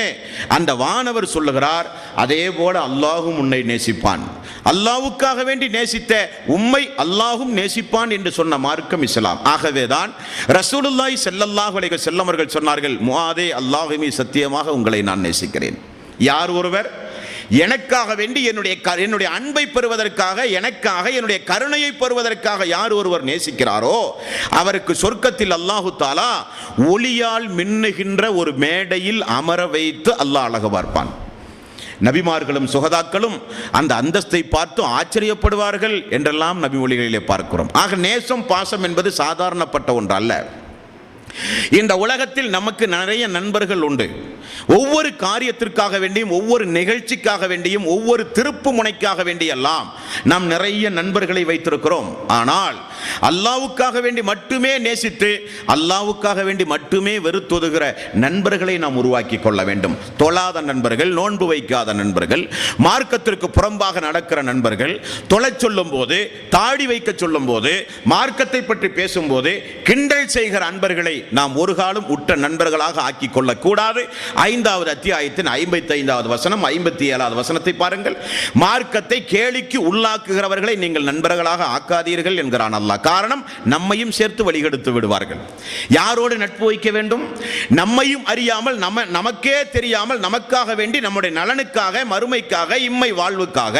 அந்த வானவர் சொல்லுகிறார், அதே போல அல்லாஹும் உன்னை நேசிப்பான், அல்லாஹ்வுக்காக வேண்டி நேசித்த உம்மை அல்லாஹும் நேசிப்பான் என்று சொன்ன மார்க்கம் இஸ்லாம். ஆகவேதான் ரசூலுல்லாஹி ஸல்லல்லாஹு அலைஹி வஸல்லம் அவர்கள் சொன்னார்கள், முஆதே, அல்லாஹ்வே சத்தியமாக உங்களை நான் நேசிக்கிறேன். யார் ஒருவர் எனக்காக வேண்டி என்னுடைய அன்பை பெறுவதற்காக, எனக்காக என்னுடைய கருணையை பெறுவதற்காக யார் ஒருவர் நேசிக்கிறாரோ அவருக்கு சொர்க்கத்தில் அல்லாஹு தஆலா ஒளியால் மின்னுகின்ற ஒரு மேடையில் அமர வைத்து அல்லாஹ் அழகு பார்ப்பான். நபிமார்களும் சுகதாக்களும் அந்த அந்தஸ்தை பார்த்து ஆச்சரியப்படுவார்கள் என்றெல்லாம் நபி மொழிகளிலே பார்க்கிறோம். ஆக நேசம், பாசம் என்பது சாதாரணப்பட்ட ஒன்று அல்ல. இந்த உலகத்தில் நமக்கு நிறைய நண்பர்கள் உண்டு. ஒவ்வொரு காரியத்திற்காக வேண்டியும், ஒவ்வொரு நிகழ்ச்சிக்காக வேண்டியும், ஒவ்வொரு திருப்பு முனைக்காக வேண்டியெல்லாம் நாம் நிறைய நண்பர்களை வைத்திருக்கிறோம். ஆனால் அல்லாஹ்வுக்காக வேண்டி மட்டுமே நேசித்து, அல்லாஹ்வுக்காக வேண்டி மட்டுமே வெறுத்தொதுகிற நண்பர்களை நாம் உருவாக்கி கொள்ள வேண்டும். தொழாத நண்பர்கள், நோன்பு வைக்காத நண்பர்கள், மார்க்கத்திற்கு புறம்பாக நடக்கிற நண்பர்கள், தொழச் சொல்லும் போது, தாடி வைக்க சொல்லும் போது, மார்க்கத்தை பற்றி பேசும்போது கிண்டல் செய்கிற அன்பர்களை நாம் ஒரு காலம் உற்ற நண்பர்களாக ஆக்கிக் கொள்ளக்கூடாது. 5வது அத்தியாயத்தின் 55வது வசனம், 57வது வசனத்தை பாருங்கள். மார்க்கத்தை கேலிக்கு உள்ளாக்குகிறவர்களை நீங்கள் நண்பர்களாக ஆக்காதீர்கள் என்கிறான் அல்லாஹ். காரணம், நம்மையும் சேர்த்து வழிகெடுத்து விடுவார்கள். யாரோடு நட்பு வைக்க வேண்டும்? நம்மையும் அறியாமல், நமக்கே தெரியாமல், நமக்காக வேண்டி, நம்முடைய நலனுக்காக, மறுமைக்காக, இம்மை வாழ்வுக்காக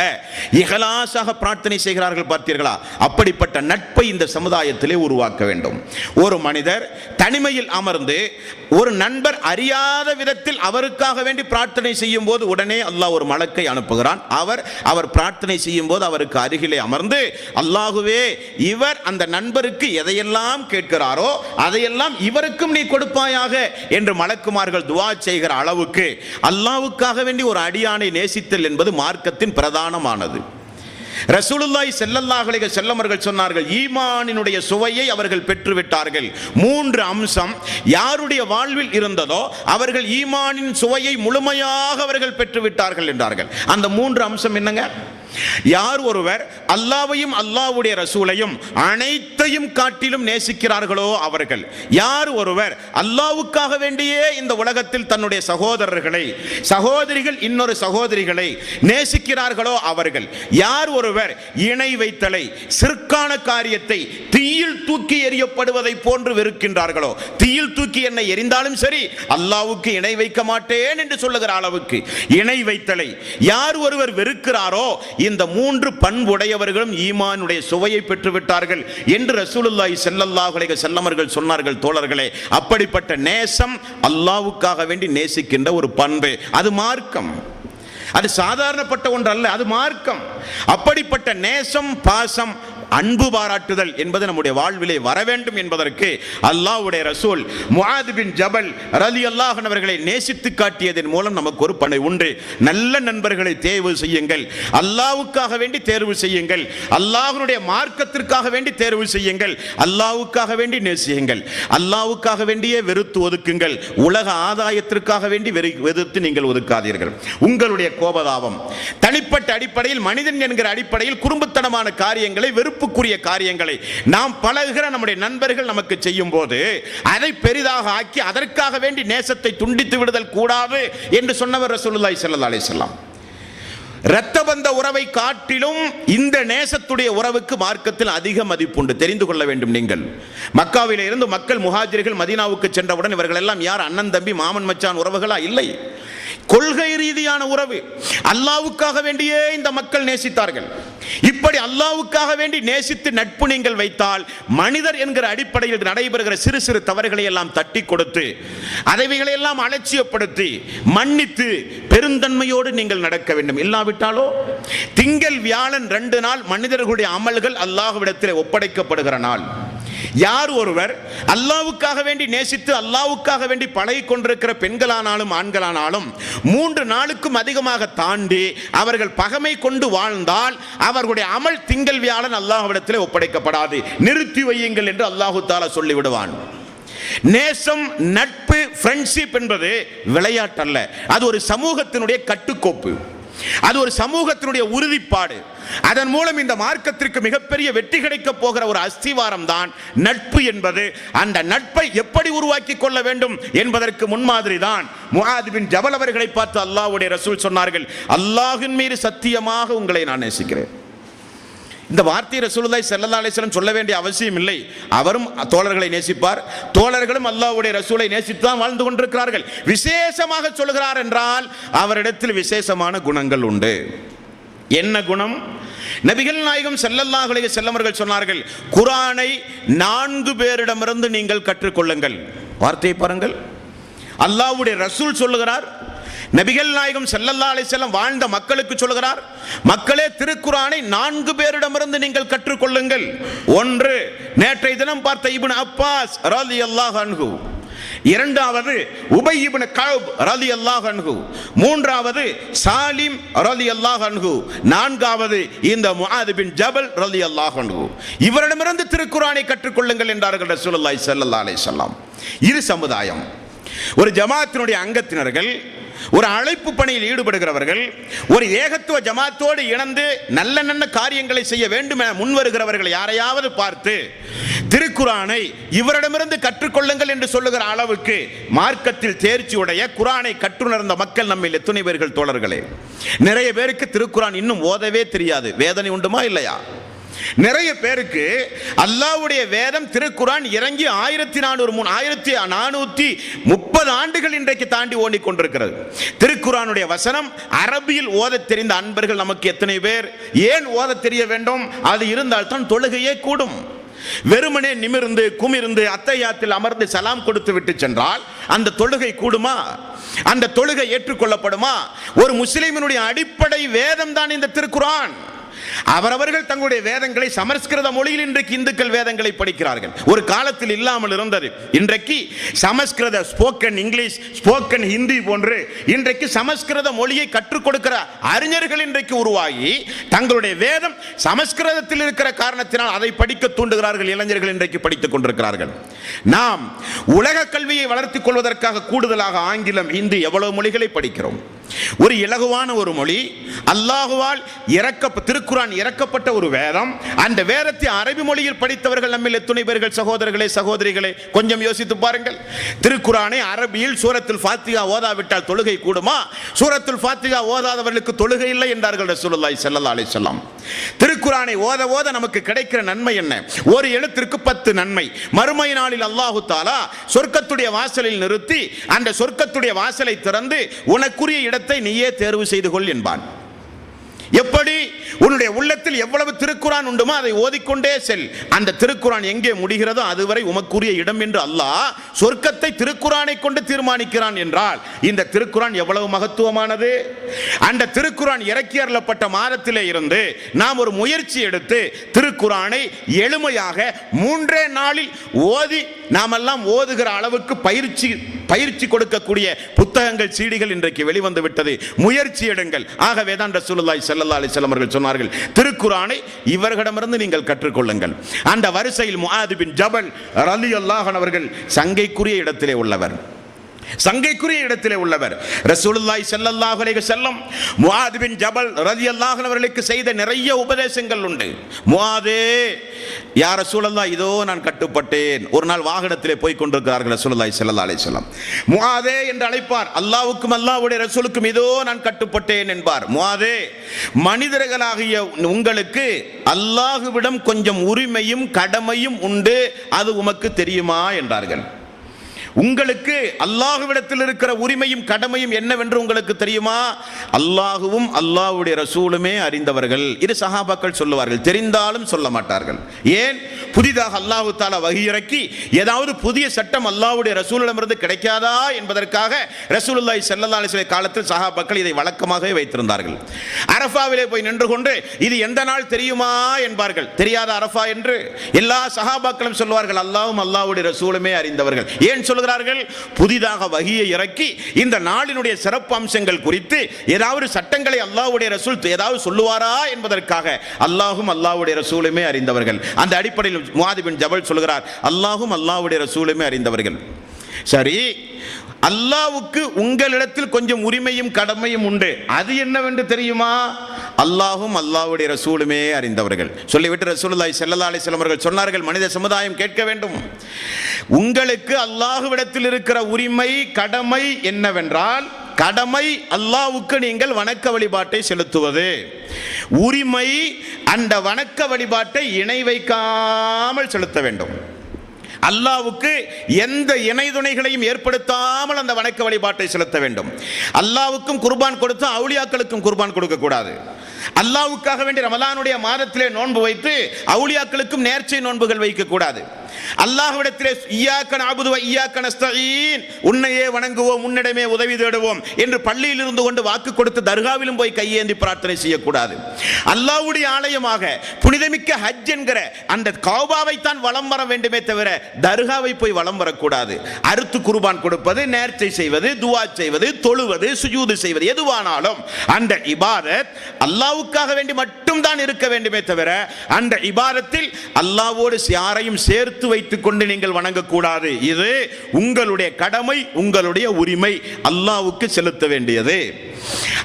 இஹ்லாஸாக பிரார்த்தனை செய்கிறார்கள். பார்த்தீர்களா? அப்படிப்பட்ட நட்பை இந்த சமுதாயத்திலே உருவாக்க வேண்டும். ஒரு மனிதர் தனிமையில் அமர்ந்து ஒரு நண்பர் அறியாத விதத்தில் அவருக்காக வேண்டி பிரார்த்தனை செய்யும் போது உடனே அல்லாஹ் ஒரு மலக்கை அனுப்புகிறான். அவர் பிரார்த்தனை செய்யும் போது அவருக்கு அருகிலே அமர்ந்து, அல்லாஹுவே, இவர் அந்த நண்பருக்கு எதையெல்லாம் கேட்கிறாரோ அதையெல்லாம் இவருக்கும் நீ கொடுப்பாயாக என்று மலக்குமார்கள் துஆ செய்கிற அளவுக்கு அல்லாஹ்வுக்காக வேண்டி ஒரு அடியானை நேசித்தல் என்பது மார்க்கத்தின் பிரதானமானது. ரசூலுல்லாஹி ஸல்லல்லாஹு அலைஹி வஸல்லம் அவர்கள் சொன்னார்கள், ஈமானினுடைய சுவையை அவர்கள் பெற்றுவிட்டார்கள். 3 அம்சம் யாருடைய வாழ்வில் இருந்ததோ அவர்கள் ஈமானின் சுவையை முழுமையாக அவர்கள் பெற்றுவிட்டார்கள் என்றார்கள். அந்த 3 அம்சம் என்னங்க? யார் ஒருவர் அல்லாஹ்வையும் அல்லாஹ்வுடைய ரசூலையும் அனைத்தையும் காட்டிலும் நேசிக்கிறார்களோ அவர்கள். யார் ஒருவர் அல்லாஹ்வுக்காக வேண்டியே இந்த உலகத்தில் தன்னுடைய சகோதரர்களை, சகோதரிகள் இன்னொரு சகோதரிகளை நேசிக்கிறார்களோ அவர்கள். யார் ஒருவர் இணை வைத்தலை, சிற்கான காரியத்தை, தீயில் தூக்கி எறியப்படுவதை போன்று வெறுக்கின்றார்களோ, தீயில் தூக்கி என்னை எரிந்தாலும் சரி அல்லாஹ்வுக்கு இணை வைக்க மாட்டேன் என்று சொல்லுகிற அளவுக்கு இணை வைத்தலை யார் ஒருவர் வெறுக்கிறாரோ, இந்த 3 பண்புடையவர்களும் ஈமானுடைய சுவையை பெற்றுவிட்டார்கள் என்று ரசூலுல்லாஹி ஸல்லல்லாஹு அலைஹி வஸல்லம் அவர்கள் சொன்னார்கள். தோழர்களே, அப்படிப்பட்ட நேசம் அல்லாஹ்வுக்காக வேண்டி நேசிக்கின்ற ஒரு பண்பு, அது மார்க்கம். அது சாதாரணப்பட்ட ஒன்று அல்ல, அது மார்க்கம். அப்படிப்பட்ட நேசம், பாசம், அன்பு பாராட்டுதல் என்பது நம்முடைய வாழ்விலே வர வேண்டும் என்பதற்கு அல்லாஹ்வுடைய ரசூல் முஆத் பின் ஜபல் ரலியல்லாஹு அன்ஹு அவர்களை நேசித்து காட்டியதன் மூலம் நமக்கு ஒரு பணி உண்டு. நல்ல நண்பர்களை தேர்வு செய்யுங்கள், அல்லாஹ்வுக்காக வேண்டி தேர்வு செய்யுங்கள், அல்லாஹ்வுடைய மார்க்கத்திற்காக வேண்டி தேர்வு செய்யுங்கள், அல்லாஹ்வுக்காக வேண்டி நேசியுங்கள். அல்லாஹ்வுக்காக வேண்டியே வெறுத்து ஒதுக்குங்கள். உலக ஆதாயத்திற்காக வேண்டி வெறுத்து நீங்கள் ஒதுக்காதீர்கள். உங்களுடைய கோபதாபம் தனிப்பட்ட அடிப்படையில், மனிதன் என்கிற அடிப்படையில் குறும்புத்தனமான காரியங்களை, வெறுப்புக்குரிய காரியங்களை நாம் பழகுகிற நம்முடைய நண்பர்கள் நமக்கு செய்யும் போது அதை பெரிதாக ஆக்கி அதற்காக வேண்டி நேசத்தை துண்டித்து விடுதல் கூடாது என்று சொன்னவர் ரசூலுல்லாஹி ஸல்லல்லாஹு அலைஹி வஸல்லம். இரத்த பந்த உறவை காட்டிலும் இந்த நேசத்துடைய உறவுக்கு மார்க்கத்தில் அதிக மதிப்புண்டு. தெரிந்து கொள்ள வேண்டும். நீங்கள் மக்காவிலே இருந்து மக்கள் முஹாஜிர்கள் மதீனாவுக்கு சென்றவுடன் இவர்கள் எல்லாம் யார்? அண்ணன் தம்பி, மாமன் மச்சான் உறவுகளா? இல்லை. கொள்கை ரீதியான உறவு. அல்லாஹ்வுக்காக வேண்டியே இந்த மக்கள் நேசித்தார்கள். இப்படி அல்லாஹ்வுக்காக வேண்டி நேசித்து நட்பு நீங்கள் வைத்தால், மனிதர் என்கிற அடிப்படையில் நடைபெறுகிற சிறு சிறு தவறுகளை எல்லாம் தட்டி கொடுத்து, அதைகளை எல்லாம் அலட்சியப்படுத்தி, மன்னித்து பெருந்தன்மையோடு நீங்கள் நடக்க வேண்டும். இல்லாவிட்டாலோ திங்கள் வியாழன் 2 நாள் மனிதர்களுடைய அமல்கள் அல்லாஹ்விடத்தில் ஒப்படைக்கப்படுகிற நாள். யார் ஒருவர் அல்லாஹ்வுக்காக வேண்டி நேசித்து அல்லாஹ்வுக்காக வேண்டி பழகி கொண்டிருக்கிற பெண்களானாலும் ஆண்களானாலும் 3 நாளுக்கும் அதிகமாக தாண்டி அவர்கள் பகைமை கொண்டு வாழ்ந்தால் அவர்களுடைய அமல் திங்கள் வியாழன் அல்லாஹ்விடத்தில் ஒப்படைக்கப்படாது, நிறுத்தி வையுங்கள் என்று அல்லாஹு தஆலா சொல்லிவிடுவான். நேசம், நட்பு, ஃப்ரெண்ட்ஷிப் என்பது விளையாட்டல்ல. அது ஒரு சமூகத்தினுடைய கட்டுக்கோப்பு, அது ஒரு சமூகத்தினுடைய உறுதிப்பாடு. அதன் மூலம் இந்த மார்க்கத்திற்கு மிகப்பெரிய வெற்றி கிடைக்க போகிற ஒரு அஸ்திவாரம் தான் நட்பு என்பது. அந்த நட்பை எப்படி உருவாக்கி கொள்ள வேண்டும் என்பதற்கு முன்மாதிரி தான் முஆத் பின் ஜபல் அவர்களை பார்த்து அல்லாஹ்வுடைய ரசூல் சொன்னார்கள், அல்லாஹ்வின் மீது சத்தியமாக உங்களை நான் நேசிக்கிறேன். இந்த வார்த்தை ரசூலுல்லாஹி ஸல்லல்லாஹு அலைஹி வஸல்லம் சொல்ல வேண்டிய அவசியம் இல்லை. அவரும் தோழர்களை நேசிப்பார், தோழர்களும் அல்லாஹ்வுடைய ரசூலை நேசித்து தான் வாழ்ந்து கொண்டிருக்கிறார்கள். விசேஷமாக சொல்கிறார் என்றால் அவரிடத்தில் விசேஷமான குணங்கள் உண்டு. என்ன குணம்? நபிகள் நாயகம் ஸல்லல்லாஹு அலைஹி வஸல்லம் அவர்கள் சொன்னார்கள், குர்ஆனை 4 பேரிடமிருந்து நீங்கள் கற்றுக்கொள்ளுங்கள். வார்த்தையை பாருங்கள், அல்லாஹ்வுடைய ரசூல் சொல்லுகிறார், நபிகள் நாயகம் ஸல்லல்லாஹு அலைஹி வஸல்லம் வாழ்ந்த மக்களுக்கு சொல்கிறார், மக்களே திருக்குர்ஆனை 4 பேரிடமிருந்து நீங்கள் கற்றுக்கொள்ளுங்கள். ஒன்று, நேற்றைய தினம் பார்த்த இப்னு அப்பாஸ் ரலியல்லாஹு அன்ஹு. இரண்டாவது உபய் இப்னு கஅப் ரலியல்லாஹு அன்ஹு. மூன்றாவது சாலிம் ரலியல்லாஹு அன்ஹு. நான்காவது இந்த முஆத் பின் ஜபல் ரலியல்லாஹு அன்ஹு. இவரிடமிருந்து திருக்குர்ஆனை கற்றுக்கொள்ளுங்கள் என்றார்கள் ரசூலுல்லாஹி ஸல்லல்லாஹு அலைஹி வஸல்லம். இரு சமுதாயம், ஒரு ஜமாத்தினுடைய அங்கத்தினர்கள், ஒரு அழைப்பு பணியில் ஈடுபடுகிறவர்கள், ஒரு ஏகத்துவ ஜமாத்தோடு இணைந்து நல்ல நல்ல காரியங்களை செய்ய வேண்டும் என முன்வருகிறவர்கள் யாரையாவது பார்த்து திருக்குர்ஆனை இவரிடமிருந்து கற்றுக்கொள்ளுங்கள் என்று சொல்லுகிற அளவுக்கு மார்க்கத்தில் தேர்ச்சி உடைய குர்ஆனை கற்றுணர்ந்த மக்கள் நம்மில் எத்தனை பேர்கள் தோழர்களே? நிறைய பேருக்கு திருக்குர்ஆன் இன்னும் ஓதவே தெரியாது. வேதனை உண்டுமா இல்லையா? நிறைய பேருக்கு அல்லாஹ்வுடைய வேதம் திருக்குர்ஆன் இறங்கி 1430 ஆண்டுகள் இன்றைக்கு தாண்டி ஓடிக் கொண்டிருக்கிறது. திருக்குர்ஆனுடைய வசனம் அரபியில் ஓத தெரிந்த அன்பர்கள் நமக்கு எத்தனை பேர்? ஏன் ஓத தெரிய வேண்டும்? அது இருந்தால் தான் தொழுகையே கூடும். வெறுமனே நிமிர்ந்து குமிர்ந்து அத்தையாத்தில் அமர்ந்து சலாம் கொடுத்து விட்டு சென்றால் அந்த தொழுகை கூடுமா? அந்த தொழுகை ஏற்றுக்கொள்ளப்படுமா? ஒரு முஸ்லிமினுடைய அடிப்படை வேதம் தான் இந்த திருக்குர்ஆன். அவரவர்கள் தங்களுடைய வேதங்களை சமஸ்கிருத மொழியில் இன்றைக்கு இந்துக்கள் வேதங்களை படிக்கிறார்கள். ஒரு காலத்தில் இல்லாமல் இருந்தது. இன்றைக்கு சமஸ்கிருத, ஸ்போக்கன் இங்கிலீஷ், ஸ்போக்கன் ஹிந்தி போன்று இன்றைக்கு சமஸ்கிருத மொழியை கற்றுக் கொடுக்கிற அறிஞர்கள் இன்றைக்கு உருவாகி தங்களுடைய வேதம் சமஸ்கிருதத்தில் இருக்கிற காரணத்தினால் அதை படிக்க தூண்டுகிறார்கள். இளைஞர்கள் இன்றைக்கு படித்துக் கொண்டிருக்கிறார்கள். நாம் உலக கல்வியை வளர்த்துக் கொள்வதற்காக கூடுதலாக ஆங்கிலம், ஹிந்தி எவ்வளவு மொழிகளை படிக்கிறோம். ஒரு இலகுவான ஒரு மொழி, அல்லாஹுவால் திருக்குர்ஆன் இறக்கப்பட்ட ஒரு வேதம். அந்த வேதத்தை அரபி மொழியில் படித்தவர்கள் நம்மில் எத்தனை பேர்கள் சகோதரர்களே, சகோதரிகளே? கொஞ்சம் யோசித்து பாருங்கள். திருக்குர்ஆனை அரபியில் சூரத்துல் ஃபாத்திஹா ஓதாவிட்டால் தொழுகை கூடுமா? சூரத்துல் ஃபாத்திஹா ஓதாதவர்களுக்கு தொழுகை இல்லை என்றார்கள் ரசூலுல்லாஹி ஸல்லல்லாஹு அலைஹி வஸல்லம். திருக்குர்ஆனை ஓத ஓத நமக்கு கிடைக்கிற நன்மை என்ன? ஒரு எழுத்திற்கு 10 நன்மை. மறுமை நாளில் அல்லாஹு தஆலா சொர்க்கத்துடைய வாசலில் நிறுத்தி அந்த சொர்க்கத்துடைய வாசலை திறந்து உனக்குரிய இடத்தை நீயே தேர்வு செய்து கொள் என்பான். எப்படி? உன்னுடைய உள்ளத்தில் எவ்வளவு திருக்குர்ஆன் உண்டுமோ அதை ஓதிக்கொண்டே செல். அந்த திருக்குர்ஆன் எங்கே முடிகிறதோ அதுவரை உமக்குரிய இடம் என்று அல்லாஹ் சொர்க்கத்தை திருக்குர்ஆனை கொண்டு தீர்மானிக்கிறான் என்றால் இந்த திருக்குர்ஆன் எவ்வளவு மகத்துவமானது! அந்த திருக்குர்ஆன் இறக்கி அருளப்பட்ட மாதத்திலே இருந்து நாம் ஒரு முயற்சி எடுத்து திருக்குர்ஆனை எளிமையாக 3 நாளில் ஓதி நாமெல்லாம் ஓதுகிற அளவுக்கு பயிற்சி கொடுக்கக்கூடிய புத்தகங்கள், சீடிகள் இன்றைக்கு வெளிவந்து விட்டது. முயற்சி எடுங்கள். ஆகவே தான் ரசூலுல்லாஹி ஸல்லல்லாஹு அலைஹி வஸல்லம் அவர்கள் சொன்னார்கள், திருக்குர்ஆனை இவர்களிடமிருந்து நீங்கள் கற்றுக்கொள்ளுங்கள். அந்த வரிசையில் முஆத் பின் ஜபல் ரலியல்லாஹு அன்ஹு அவர்கள் சங்கைக்குரிய இடத்திலே உள்ளவர். ரசூலுல்லாஹி ஸல்லல்லாஹு அலைஹி வஸல்லம் முஆத் பின் ஜபல் ரலியல்லாஹு அன்ஹு அவர்களுக்கு செய்த நிறைய உபதேசங்கள் உண்டு. முஆதே, யா ரசூலல்லாஹ், இதோ நான் கட்டுப்பட்டேன். ஒரு நாள் வாகனத்திலே போய் கொண்டிருக்கிறார்கள் ரசூலுல்லாஹி ஸல்லல்லாஹு அலைஹி வஸல்லம். முஆதே என்று அழைப்பார். அல்லாஹ்வுக்கும் அல்லாஹ்வுடைய ரசூலுக்கும் இதோ நான் கட்டுப்பட்டேன் என்பார். முஆதே, மனிதர்களாகிய உங்களுக்கு அல்லாஹ்விடம் கொஞ்சம் உரிமையும் கடமையும் உண்டு, அது உமக்கு தெரியுமா என்றார்கள். உங்களுக்கு அல்லாஹ்விடத்தில் இருக்கிற உரிமையும் கடமையும் என்னவென்று உங்களுக்கு தெரியுமா? அல்லாஹுவும் அல்லாஹ்வுடைய ரசூலுமே அறிந்தவர்கள். இது சஹாபாக்கள் சொல்லுவார்கள், தெரிந்தாலும் சொல்ல மாட்டார்கள். ஏன்? புதிதாக அல்லாஹ் தஆலா வஹி இறக்கி ஏதாவது புதிய சட்டம் அல்லாஹ்வுடைய ரசூலிடமிருந்து கிடைக்காதா என்பதற்காக ரசூலுல்லாஹி ஸல்லல்லாஹு அலைஹி வஸல்லம் காலத்தில் சஹாபாக்கள் இதை வழக்கமாகவே வைத்திருந்தார்கள். அரஃபாவிலே போய் நின்று கொண்டு இது எந்த நாள் தெரியுமா என்பார்கள். தெரியாத அரஃபா என்று எல்லா சஹாபாக்களும் சொல்வார்கள், அல்லாஹ்வும் அல்லாஹ்வுடைய ரசூலுமே அறிந்தவர்கள். ஏன் சொல்கிறார்கள்? புதிதாக வஹியை இறக்கி இந்த நாளினுடைய சிறப்பு அம்சங்கள் குறித்து ஏதாவது சட்டங்களை அல்லாஹ்வுடைய ரசூல் ஏதாவது சொல்லுவாரா என்பதற்காக அல்லாஹ்வும் அல்லாஹ்வுடைய ரசூலுமே அறிந்தவர்கள். அந்த அடிப்படையில் முஆத் பின் ஜபல் சொல்கிறார், அல்லாஹ்வும் அல்லாஹ்வுடைய ரசூலுமே அறிந்தவர்கள். சரி, அல்லாஹ்வுக்கு உங்களிடத்தில் கொஞ்சம் உரிமையும் கடமையும் உண்டு, அது என்னவென்று தெரியுமா? அல்லாஹ்வும் அல்லாஹ்வுடைய ரசூலுமே அறிந்தவர்கள். சொல்லிவிட்டு ரசூலுல்லாஹி ஸல்லல்லாஹு அலைஹி வஸல்லம் அவர்கள் சொன்னார்கள், மனித சமுதாயம் கேட்க வேண்டும், உங்களுக்கு அல்லாஹ்விடத்தில் இருக்கிற உரிமை கடமை என்னவென்றால், கடமை அல்லாஹ்வுக்கு நீங்கள் வணக்க வழிபாட்டை செலுத்துவது, உரிமை அந்த வணக்க வழிபாட்டை இணை வைக்காமல் செலுத்த வேண்டும். அல்லாஹ்வுக்கு எந்த இணை துணைகளையும் ஏற்படுத்தாமல் அந்த வணக்க வழிபாட்டை செலுத்த வேண்டும். அல்லாஹ்வுக்கும் குர்பான் கொடுத்து அவுலியாக்களுக்கும் குர்பான் கொடுக்க கூடாது. அல்லாஹ்வுக்காக வேண்டி ரமலானுடைய மாதத்திலே நோன்பு வைத்து அவுலியாக்களுக்கும் நேர்ச்சை நோன்புகள் வைக்க கூடாது. அல்லாஹ்விடத்திலே இய்யாக நஅபுது வ இய்யாக நஸ்தஈன், உன்னையே வணங்குவோம் உன்னிடமே உதவி தேடுவோம் என்று பள்ளியில் இருந்து கொண்டு வாக்கு கொடுத்து தர்காவிலும் போய் கையேந்தி பிரார்த்தனை செய்யக்கூடாது. அல்லாஹ்வுடைய ஆலயமாக புனிதமிக்க ஹஜ் என்கிற அந்த கௌபாவை தான் வலம் வர வேண்டுமே தவிர தர்காவை போய் வலம் வரக்கூடாது. அறுத்து குர்பான் கொடுப்பது, நேர்ச்சை செய்வது, துஆ செய்வது, தொழுவது, சுஜூது செய்வது, எதுவானாலும் அந்த இபாதத் அல்லாஹ்வுக்காக வேண்டி மட்டும் தான் இருக்க வேண்டுமே தவிர அந்த இபாதத்தில் அல்லாஹ்வோடு யாரையும் சேர்த்து வைத்துக் கொண்டு நீங்கள் வணங்கக்கூடாது. இது உங்களுடைய கடமை, உங்களுடைய உரிமை, அல்லாஹ்வுக்கு செலுத்த வேண்டியது.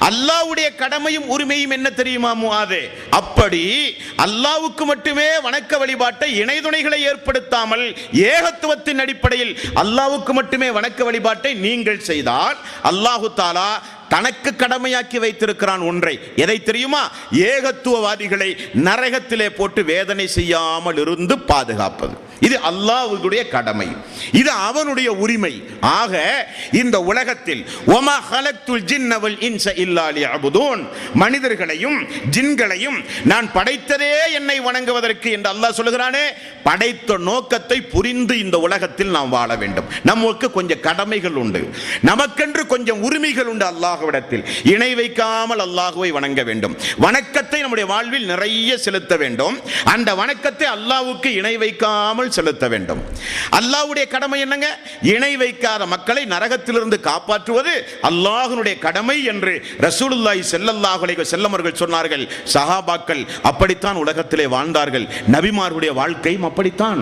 அல்லாஹ்வுடைய கடமையும் உரிமையும் என்ன தெரியுமா முஆதே? அப்படி அல்லாஹ்வுக்கு மட்டுமே வணக்க வழிபாட்டை இணை துணைகளை ஏற்படுத்தாமல் ஏகத்துவத்தின் அடிப்படையில் அல்லாஹ்வுக்கு மட்டுமே வணக்க வழிபாட்டை நீங்கள் செய்தால் அல்லாஹ் தஆலா தனக்கு கடமையாக்கி வைத்திருக்கிறான் ஒன்றை. எதை தெரியுமா? ஏகத்துவவாதிகளை நரகத்திலே போட்டு வேதனை செய்யாமல் இருந்து பாதுகாப்பது. இது அல்லாஹ்வுடைய கடமை, இது அவனுடைய உரிமை. ஆக இந்த உலகத்தில் வமா ஹலக்துல் ஜின்ன வல் இன்ஸ இல்லா லியஅபுதூன், மனிதர்களையும் ஜின்களையும் நான் படைத்ததே என்னை வணங்குவதற்கு என்று அல்லாஹ் சொல்கிறானே. படைத்த நோக்கத்தை புரிந்து இந்த உலகத்தில் நாம் வாழ வேண்டும். நமக்கு கொஞ்சம் கடமைகள் உண்டு, நமக்கென்று கொஞ்சம் உரிமைகள் உண்டு. அல்லாஹ்விடத்தில் இணை வைக்காமல் அல்லாஹ்வை வணங்க வேண்டும். வணக்கத்தை நம்முடைய வாழ்வில் நிறைய செலுத்த வேண்டும். அந்த வணக்கத்தை அல்லாஹ்வுக்கு இணை வைக்காமல் செலுத்த வேண்டும். அல்லாஹ்வுடைய கடமை என்னங்க? இணை வைக்காத மக்களை நரகத்திலிருந்து காப்பாற்றுவது அல்லாஹ்வுடைய கடமை என்று ரசூலுல்லாஹி ஸல்லல்லாஹு அலைஹி வஸல்லம் அவர்கள் சொன்னார்கள். சஹாபாக்கள் அப்படித்தான் உலகத்திலே வாழ்ந்தார்கள். நபிமார்களுடைய வாழ்க்கையும் அப்படித்தான்.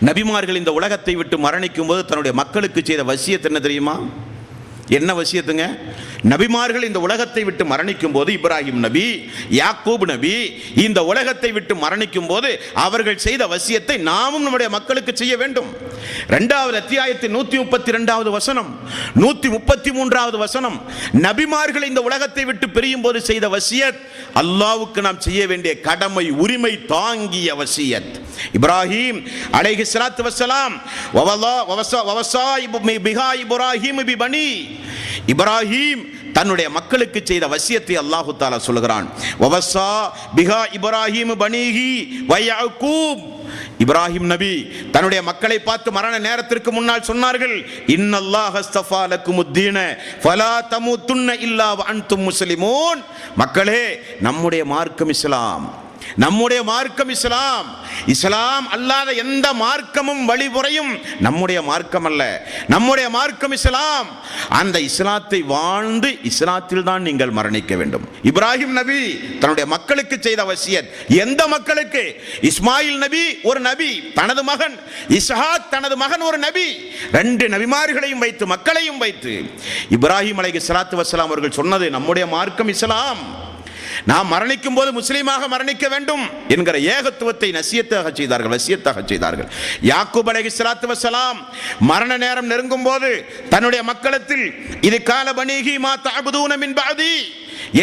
நபிமார்கள் இந்த உலகத்தை விட்டு மரணிக்கும் போது தன்னுடைய மக்களுக்கு செய்த வசியத் என்ன தெரியுமா? என்ன வசியத்துங்க? நபிமார்கள் இந்த உலகத்தை விட்டு மரணிக்கும் போது, இப்ராஹிம் நபி, யாக்கூப் நபி இந்த உலகத்தை விட்டு மரணிக்கும் போது அவர்கள் செய்த வசியத்தை நாமும் நம்முடைய மக்களுக்கு செய்ய வேண்டும். 2வது அத்தியாயத்தின் 132வது வசனம், 133வது வசனம், நபிமார்கள் இந்த உலகத்தை விட்டு பிரியும் போது செய்த வசியத் அல்லாஹ்வுக்கு நாம் செய்ய வேண்டிய கடமை, உரிமை தாங்கிய வசியத். இப்ராஹிம் அலைஹிஸ்ஸலாத்து வஸ்ஸலாம் வவஸா பிஹா இப்ராஹிம் பிபனி, இப்ராஹிம் தன்னுடைய மக்களுக்கு செய்த வசியத்தை அல்லாஹ் தஆலா சொல்கிறான். வவஸா பிஹா இப்ராஹிம் பனீஹி வ யாக்கூப், இப்ராஹிம் நபி தன்னுடைய மக்களை பார்த்து மரண நேரத்திற்கு முன்னால் சொன்னார்கள், இன்னல்லாஹ் அஸ்தஃபா லக்குமுத்தீன ஃபலா தமூதுன்ன இல்லா வ அன்தும் முஸ்லிமூன். மக்களே, நம்முடைய மார்க்கம் இஸ்லாம், நம்முடைய மார்க்கம் இஸ்லாம். இஸ்லாம் அல்லாத எந்த மார்க்கமும் வழிமுறையும் நம்முடைய மார்க்கம் அல்ல. நம்முடைய மார்க்கம் இஸ்லாம். அந்த இஸ்லாத்தை வாழ்ந்து இஸ்லாத்தில் தான் நீங்கள் மரணிக்க வேண்டும். இப்ராஹிம் நபி தன்னுடைய மக்களுக்கு செய்த வசியத் எந்த மக்களுக்கு? இஸ்மாயில் நபி ஒரு நபி, தனது மகன் இஸ்ஹாக் தனது மகன் ஒரு நபி, 2 நபிமார்களையும் வைத்து மக்களையும் வைத்து இப்ராஹிம் அலைஹிஸ்ஸலாத்து வஸ்ஸலாம் அவர்கள் சொன்னது நம்முடைய மார்க்கம் இஸ்லாம். நாம் மரணிக்கும் போது முஸ்லீமாக மரணிக்க வேண்டும் என்கிற ஏகத்துவத்தை நசியத்தாக செய்தார்கள், வசியத்தாக செய்தார்கள். யாக்கூப் அலைஹிஸ்ஸலாத்து வஸ்ஸலாம் மரண நேரம் நெருங்கும் போது தன்னுடைய மக்களத்தில் இது கால பனீஹி மா தஅபுதூன மின் பஅதி,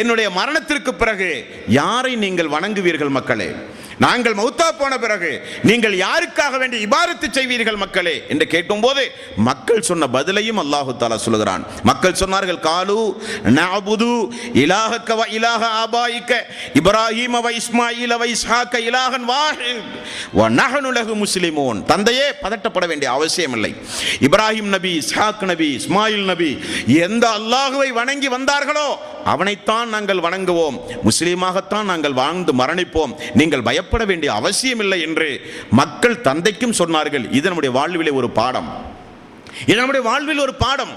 என்னுடைய மரணத்திற்கு பிறகு யாரை நீங்கள் வணங்குவீர்கள் மக்களே? நாங்கள் மௌத்தா போன பிறகு நீங்கள் யாருக்காக வேண்டி இபாதத்து செய்வீர்கள் மக்களே என்று கேட்கும்போது மக்கள் சொன்ன பதிலையும் அல்லாஹு தஆலா சொல்கிறான். மக்கள் சொன்னார்கள், காலு நஅபுது இலாஹக வ இலாஹ ஆபாயிக இப்ராஹீம வ இஸ்மாஈல வ இஸ்ஹாக இலாஹன் வாஹித் வ நஹ்னு லஹு முஸ்லிமூன். தந்தையே, பதட்டப்பட வேண்டிய அவசியம் இல்லை. இப்ராஹிம் நபி, இஸ்ஹாக் நபி, இஸ்மாயில் நபி எந்த அல்லாஹுவை வணங்கி வந்தார்களோ அவனைத்தான் நாங்கள் வணங்குவோம், முஸ்லீமாகத்தான் நாங்கள் வாழ்ந்து மரணிப்போம், நீங்கள் பயப்பட வேண்டிய அவசியம் இல்லை என்று மக்கள் தந்தைக்கும் சொன்னார்கள். இது நம்முடைய வாழ்விலே ஒரு பாடம். இது நம்முடைய வாழ்வில் ஒரு பாடம்.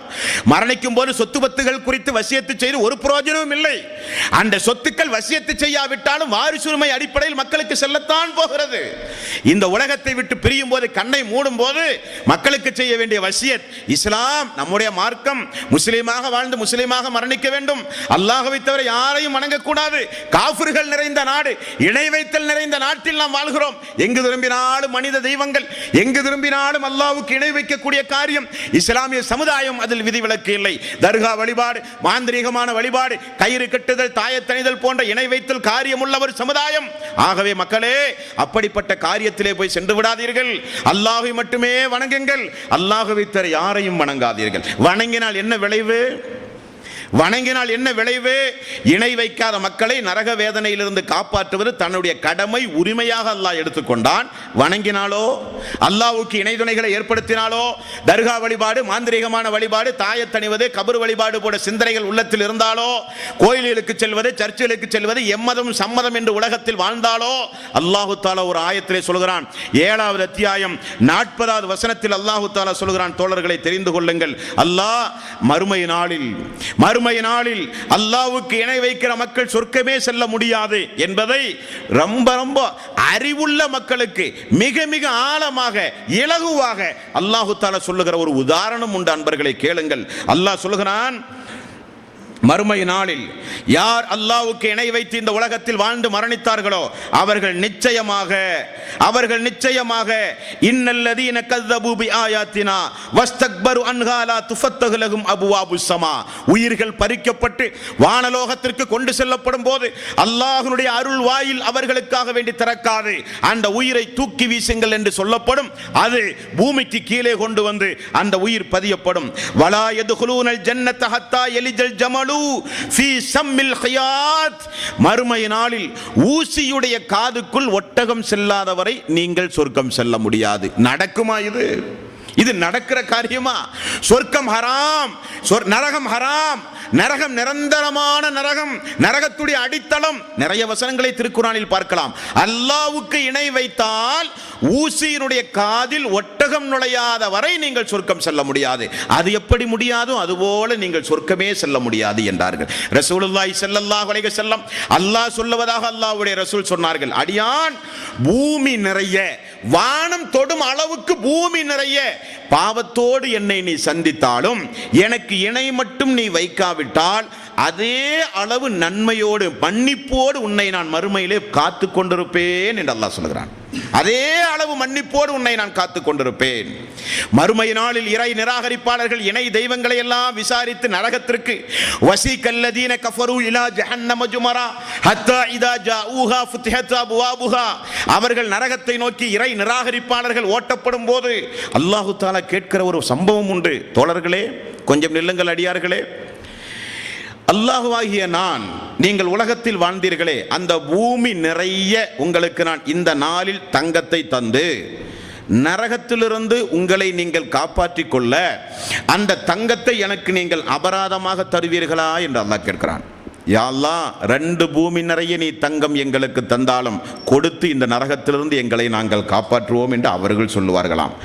மரணிக்கும் போது சொத்து பத்துகள் குறித்து வசியத்து செய்து ஒரு பிரயோஜனமும் இல்லை. அந்த சொத்துக்கள் வசியத்து செய்யாவிட்டாலும் வாரிசுரிமை அடிப்படையில் மக்களுக்கு செல்லத்தான் போகிறது. இந்த உலகத்தை விட்டு பிரியும் போது, கண்ணை மூடும் போது மக்களுக்கு செய்ய வேண்டிய வசியத், இஸ்லாம் நம்முடைய மார்க்கம், முஸ்லீமாக வாழ்ந்து முஸ்லீமாக மரணிக்க வேண்டும், அல்லாஹ்வை தவிர யாரையும் வணங்கக்கூடாது, காஃபிர்கள் நிறைந்த நாடு, இணை வைத்தல் நிறைந்த நாட்டில் நாம் வாழ்கிறோம். எங்கு திரும்பினாலும் மனித தெய்வங்கள், எங்கு திரும்பினாலும் அல்லாஹ்வுக்கு இணை வைக்கக்கூடிய காரியம். இஸ்லாமிய சமுதாயம் அதில் விதிவிலக்கு இல்லை. தர்கா வழிபாடு, மாந்திரீகமான வழிபாடு, கயிறு கட்டுதல், தாயத்தணிதல் போன்ற இணை வைத்தல் காரியம் உள்ள ஒரு சமுதாயம். ஆகவே மக்களே, அப்படிப்பட்ட காரியத்திலே போய் சென்று விடாதீர்கள். அல்லாஹ்வை மட்டுமே வணங்குங்கள், அல்லாஹ்வை தவிர யாரையும் வணங்காதீர்கள். வணங்கினால் என்ன விளைவு? வணங்கினால் என்ன விளைவு? இணை வைக்காத மக்களை நரக வேதனையிலிருந்து காப்பாற்றுவது தன்னுடைய கடமை, உரிமையாக அல்லாஹ் எடுத்துக்கொண்டான். வணங்கினாலோ, அல்லாஹ்வுக்கு இணை துணைகளை ஏற்படுத்தினாலோ, தர்கா வழிபாடு, மாந்திரீகமான வழிபாடு, தாயத்தணிவது, கபர் வழிபாடு போன்ற சிந்தனைகள் உள்ளத்தில் இருந்தாலோ, கோயில்களுக்கு செல்வது, சர்ச்சுகளுக்கு செல்வது எம்மதம் சம்மதம் என்று உலகத்தில் வாழ்ந்தாலோ, அல்லாஹு தஆலா ஒரு ஆயத்திலே சொல்கிறான், 7வது அத்தியாயம் 40வது வசனத்தில் அல்லாஹு தஆலா சொல்கிறான், தோழர்களை தெரிந்து கொள்ளுங்கள், அல்லாஹ் மறுமை நாளில் அல்லாஹ்வுக்கு இணை வைக்கிற மக்கள் சொர்க்கமே செல்ல முடியாது என்பதை ரொம்ப ரொம்ப அறிவுள்ள மக்களுக்கு மிக மிக ஆழமாக, இலகுவாக அல்லாஹு தஆலா சொல்லுகிற ஒரு உதாரணம் உண்டு. அன்பர்களை கேளுங்கள். அல்லாஹ் சொல்லுகிறான், மறுமை நாளில் யார் அல்லாஹ்வுக்கு இணை வைத்து இந்த உலகத்தில் வாழ்ந்து மரணித்தார்களோ அவர்கள் நிச்சயமாக இன்னல்லதீன கஸ்ஸபூ பிஆயாத்தினா வஸ்தக்பரு அன்ஹா லா துஃபத்தஹு லஹும் அபுவாபுஸ் ஸமா, உயிர்கள் பறிக்கப்பட்டு வானலோகத்திற்கு கொண்டு செல்லப்படும் போது அல்லாஹ்வுடைய அருள் வாயில் அவர்களுக்காக வேண்டி திறக்காது. அந்த உயிரை தூக்கி வீசுங்கள் என்று சொல்லப்படும். அது பூமிக்கு கீழே கொண்டு வந்து அந்த உயிர் பதியப்படும். வலா யதுகுலூனல் ஜன்னத ஹத்தா யலிஜல் ஜமல் மறுமை நாளில் ஊசியுடைய காதுக்குள் ஒட்டகம் செல்லாதவரை நீங்கள் சொர்க்கம் செல்ல முடியாது. நடக்குமா இது? இது நடக்கிற காரியமா? சொர்க்கம் ஹராம், நரகம் ஹராம், நரகம் நிரந்தரமான நரகம், நரகத்துடைய அடித்தளம். நிறைய வசனங்களை திருக்குறானில் பார்க்கலாம். அல்லாஹ்வுக்கு இணை வைத்தால் ஊசியினுடைய காதில் ஒட்டகம் நுழையாத வரை நீங்கள் சொர்க்கம் செல்ல முடியாது. அது எப்படி முடியாதோ அதுபோல நீங்கள் சொர்க்கமே செல்ல முடியாது என்றார்கள் ரசூலுல்லாஹி ஸல்லல்லாஹு அலைஹி வஸல்லம். அல்லாஹ் சொல்லுவதாக அல்லாஹ்வுடைய ரசூல் சொன்னார்கள், அடியான் பூமி நிறைய, வானம் தொடும் அளவுக்கு பூமி நிறைய பாவத்தோடு என்னை நீ சந்தித்தாலும் எனக்கு இணை மட்டும் நீ வைக்காவிட்டால் அதே அளவு நன்மையோடு மன்னிப்போடு உன்னை நான் மறுமையிலே காத்து கொண்டிருப்பேன் என்று அல்லாஹ் சொல்கிறான். அதே அளவு மன்னிப்போடு உன்னை நான் காத்து கொண்டிருப்பேன். மறுமை நாளில் இறை நிராகரிப்பாளர்கள் இணை தெய்வங்களை எல்லாம் விசாரித்து நரகத்திற்கு வஸீகல்லதீன கஃபரு இலா ஜஹன்னம ஜுமரா ஹத்தா இதா ஜாஊஹா ஃபுத்திஹத் அப்வாபுஹா, அவர்கள் நரகத்தை நோக்கி இறை நிராகரிப்பாளர்கள் ஓட்டப்படும் போது அல்லாஹ் தஆலா கேட்கிற ஒரு சம்பவம் உண்டு. தோழர்களே, கொஞ்சம் நில்லுங்கள் அடியார்களே. அல்லாஹ்வாகிய நான், நீங்கள் உலகத்தில் வாழ்ந்தீர்களே, அந்த பூமி நிறைய உங்களுக்கு நான் இந்த நாளில் தங்கத்தை தந்து நரகத்திலிருந்து உங்களை நீங்கள் காப்பாற்றிக் கொள்ள அந்த தங்கத்தை எனக்கு நீங்கள் அபராதமாக தருவீர்களா என்று அல்லாஹ் கேட்கிறான். யா அல்லாஹ், 2 பூமி நிறைய நீ தங்கம் எங்களுக்கு தந்தாலும் கொடுத்து இந்த நரகத்திலிருந்து எங்களை நாங்கள் காப்பாற்றுவோம் என்று அவர்கள் சொல்லுவார்களாம்.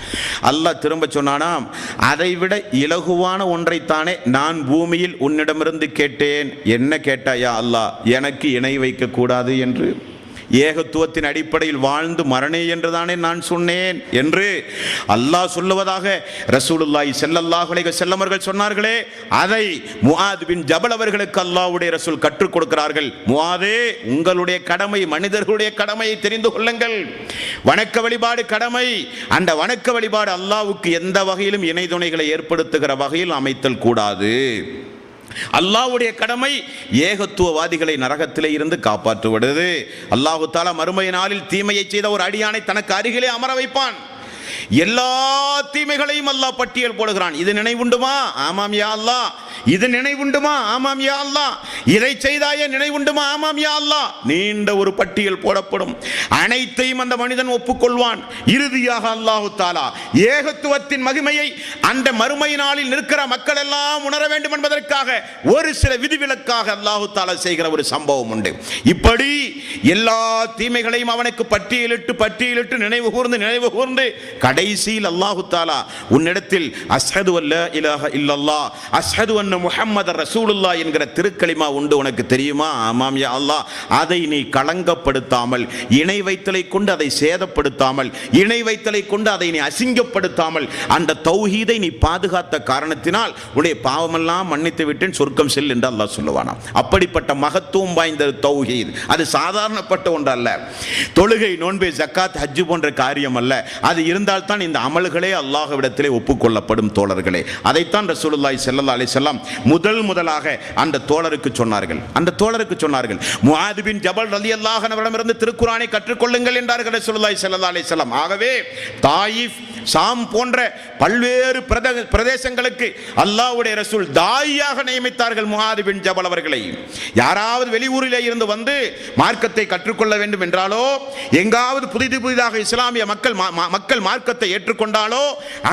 அல்லாஹ் திரும்ப சொன்னானாம், அதைவிட இலகுவான ஒன்றைத்தானே நான் பூமியில் உன்னிடமிருந்து கேட்டேன். என்ன கேட்டாயா அல்லாஹ்? எனக்கு இணை வைக்க கூடாது என்று, ஏகத்துவத்தின் அடிப்படையில் வாழ்ந்து மரணே என்றுதானே நான் சொன்னேன் என்று அல்லாஹ் சொல்லுவதாக ரசூலுல்லாஹி ஸல்லல்லாஹு அலைஹி வஸல்லம் அவர்கள் சொன்னார்களே, அதை முஆத் பின் ஜபல் அவர்களுக்கு அல்லாஹ்வுடைய ரசூல் கற்றுக் கொடுக்கிறார்கள். முஆதே, உங்களுடைய கடமை, மனிதர்களுடைய கடமையை தெரிந்து கொள்ளுங்கள். வணக்க வழிபாடு கடமை. அந்த வணக்க வழிபாடு அல்லாஹ்வுக்கு எந்த வகையிலும் இணை துணைகளை ஏற்படுத்துகிற வகையில் அமைத்தல் கூடாது. அல்லாஹ்வுடைய கடமை ஏகத்துவவாதிகளை நரகத்திலே இருந்து காப்பாற்றுவது. அல்லாஹு தஆலா மறுமை நாளில் தீமையை செய்த ஒரு அடியானை தனக்கு அருகிலே அமர வைப்பான். எல்லா தீமைகளையும் அல்லாஹ் பட்டியல் போடுகிறான். இது நினைவுண்டுமா? ஆமாம் யா அல்லாஹ். இது நினைவுண்டுமா? ஆமாம் யா அல்லாஹ். இதை செய்தாயே நினைவுண்டுமா? ஆமாம் யா அல்லாஹ். நீண்ட ஒரு பட்டியல் போடப்படும். அனைத்தையும் அந்த மனிதன் ஒப்புக்கொள்வான். இறுதியாக அல்லாஹு தஆலா ஏகத்துவத்தின் மகிமையை அந்த மறுமை நாளில் நிற்கிற மக்கள் எல்லாம் உணர வேண்டும் என்பதற்காக ஒரு சில விதிவிலக்காக அல்லாஹு தஆலா செய்கிற ஒரு சம்பவம் உண்டு. இப்படி எல்லா தீமைகளையும் அவனுக்கு பட்டியலிட்டு நினைவு கூர்ந்து கடைசியில் அல்லாஹு தஆலா உன்னிடத்தில் அஷ்ஹது அல்லா இலாஹ இல்லல்லாஹ் அஷ்ஹது அன்ன முஹம்மதர் ரசூலுல்லாஹ் என்கிற திருக்கலிமா உண்டு, உனக்கு தெரியுமா? ஆமாம் யா அல்லாஹ். அதை நீ களங்கப்படுத்தாமல், இணை வைத்தலை கொண்டு அதை சேதப்படுத்தாமல், இணை வைத்தலை கொண்டு அதை நீ அசிங்கப்படுத்தாமல் அந்த தௌஹீதை நீ பாதுகாத்த காரணத்தினால் உன்னுடைய பாவமெல்லாம் மன்னித்து விட்டேன், சொர்க்கம் செல் என்று அல்லாஹ் சொல்லுவானாம். அப்படிப்பட்ட மகத்துவம் வாய்ந்த தௌஹீத். அது சாதாரணப்பட்ட ஒன்று அல்ல. தொழுகை, நோன்பு, ஜக்காத், ஹஜ் போன்ற காரியம் அல்ல. அது இருந்தால் தான் இந்த அமல்களே அல்லாஹ்விடத்திலே ஒப்புக்கொள்ளப்படும் தோழர்களே. அதைத்தான் ரசூலுல்லாஹி ஸல்லல்லாஹு அலைஹி வஸல்லம் முதலாக அந்த தோழருக்கு சொன்னார்கள். முஆத் பின் ஜபல் ரலியல்லாஹு அன்ஹு அவரிடமிருந்து திருக்குர்ஆனை கற்றுக்கொள்ளுங்கள் என்றார்கள் ரசூலுல்லாஹி ஸல்லல்லாஹு அலைஹி வஸல்லம். ஆகவே தாயிஃப், சாம் போன்ற பல்வேறு பிரதேசங்களுக்கு அல்லாஹ்வுடைய ரசூல் தாயியாக நியமித்தார்கள் முஆத் பின் ஜபல் அவர்களை. யாராவது வெளியூரிலே இருந்து வந்து மார்க்கத்தை கற்றுக்கொள்ள வேண்டும் என்றாலோ, எங்காவது புதிதாக இஸ்லாமிய மக்கள் மார்க்கத்தை ஏற்றுக்கொண்டாலோ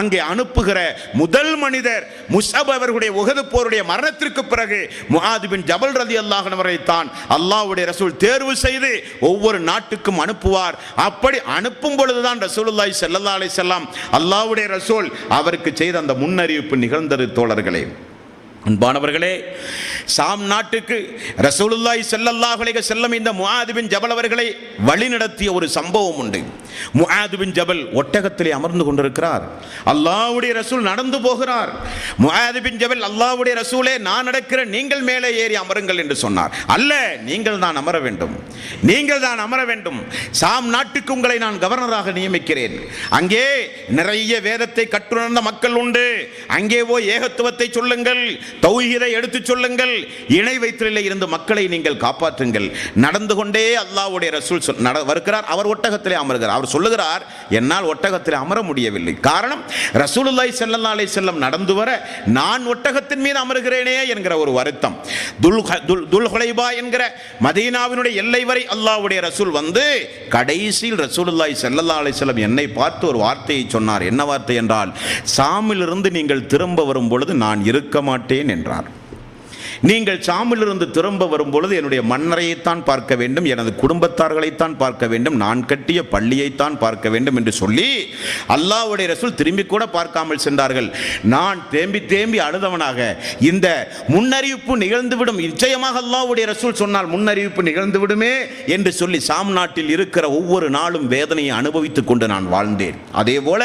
அங்கே அனுப்புகிற முதல் மனிதர் முஸ்அப் அவர்களுடைய உஹது போருடைய மரணத்திற்கு பிறகு முஆத் பின் ஜபல் ரலியல்லாஹு அன்ஹு அவரை தான் அல்லாஹ்வுடைய ரசூல் தேர்வு செய்து ஒவ்வொரு நாட்டுக்கும் அனுப்புவார். அப்படி அனுப்பும் பொழுதுதான் ரசூலுல்லாஹி ஸல்லல்லாஹு அலைஹி வஸல்லம் அல்லாஹ்வுடைய ரசூல் அவருக்கு செய்த அந்த முன்னறிவிப்பு நிகழ்ந்தது. தோழர்களே, அன்பானவர்களே, சாம் நாட்டுக்கு ரசூலுல்லாஹி ஸல்லல்லாஹு அலைஹி வஸல்லம் இந்த முஆத் பின் ஜபல் அவர்களை வழிநடத்திய ஒரு சம்பவம் உண்டு. முஆத் பின் ஜபல் ஒட்டகத்திலே அமர்ந்து கொண்டிருக்கிறார். அல்லாஹ்வுடைய ரசூல் நடந்து போகிறார். முஆத் பின் ஜபல், அல்லாஹ்வுடைய ரசூலே, நான் நடக்கிறேன், நீங்கள் மேலே ஏறி அமருங்கள் என்று சொன்னார். அல்ல, நீங்கள் தான் அமர வேண்டும். சாம் நாட்டுக்கு உங்களை நான் கவர்னராக நியமிக்கிறேன். அங்கே நிறைய வேதத்தை கற்றுணர்ந்த மக்கள் உண்டு. அங்கே போய் ஏகத்துவத்தை சொல்லுங்கள், தௌஹீதை எடுத்து சொல்லுங்கள், இணை வைத்தலில் இருந்து மக்களை நீங்கள் காப்பாற்றுங்கள். நடந்து கொண்டே அல்லாஹ்வுடைய ரசூல் வருகிறார். அவர் ஒட்டகத்திலே அமர்கிறார். அவர் சொல்லுகிறார், என்னால் ஒட்டகத்தில் அமர முடியவில்லை. காரணம், ரசூலுல்லாஹி ஸல்லல்லாஹு அலைஹி வஸல்லம் நடந்து வர நான் ஒட்டகத்தின் மீது அமர்கிறேனே என்கிற ஒரு வருத்தம். துல்ஹுலைபா என்கிற மதீனாவினுடைய எல்லை வரை அல்லாஹ்வுடைய ரசூல் வந்து கடைசியில் ரசூலுல்லாஹி ஸல்லல்லாஹு அலைஹி வஸல்லம் என்னை பார்த்து ஒரு வார்த்தையை சொன்னார். என்ன வார்த்தை என்றால், சாமிலிருந்து நீங்கள் திரும்ப வரும் பொழுது நான் இருக்க மாட்டேன் என்றார். நீங்கள் சாமிலிருந்து திரும்ப வரும் பொழுது என்னுடைய மன்னரையைத்தான் பார்க்க வேண்டும், எனது குடும்பத்தார்களைத்தான் பார்க்க வேண்டும், நான் கட்டிய பள்ளியைத்தான் பார்க்க வேண்டும் என்று சொல்லி அல்லாஹ்வுடைய ரசூல் திரும்பி கூட பார்க்காமல் சென்றார்கள். நான் தேம்பி அழுதவனாக இந்த முன்னறிவிப்பு நிகழ்ந்துவிடும், நிச்சயமாக அல்லாஹ்வுடைய ரசூல் சொன்னால் முன்னறிவிப்பு நிகழ்ந்துவிடுமே என்று சொல்லி சாம் நாட்டில் இருக்கிற ஒவ்வொரு நாளும் வேதனையை அனுபவித்துக் கொண்டு நான் வாழ்ந்தேன். அதே போல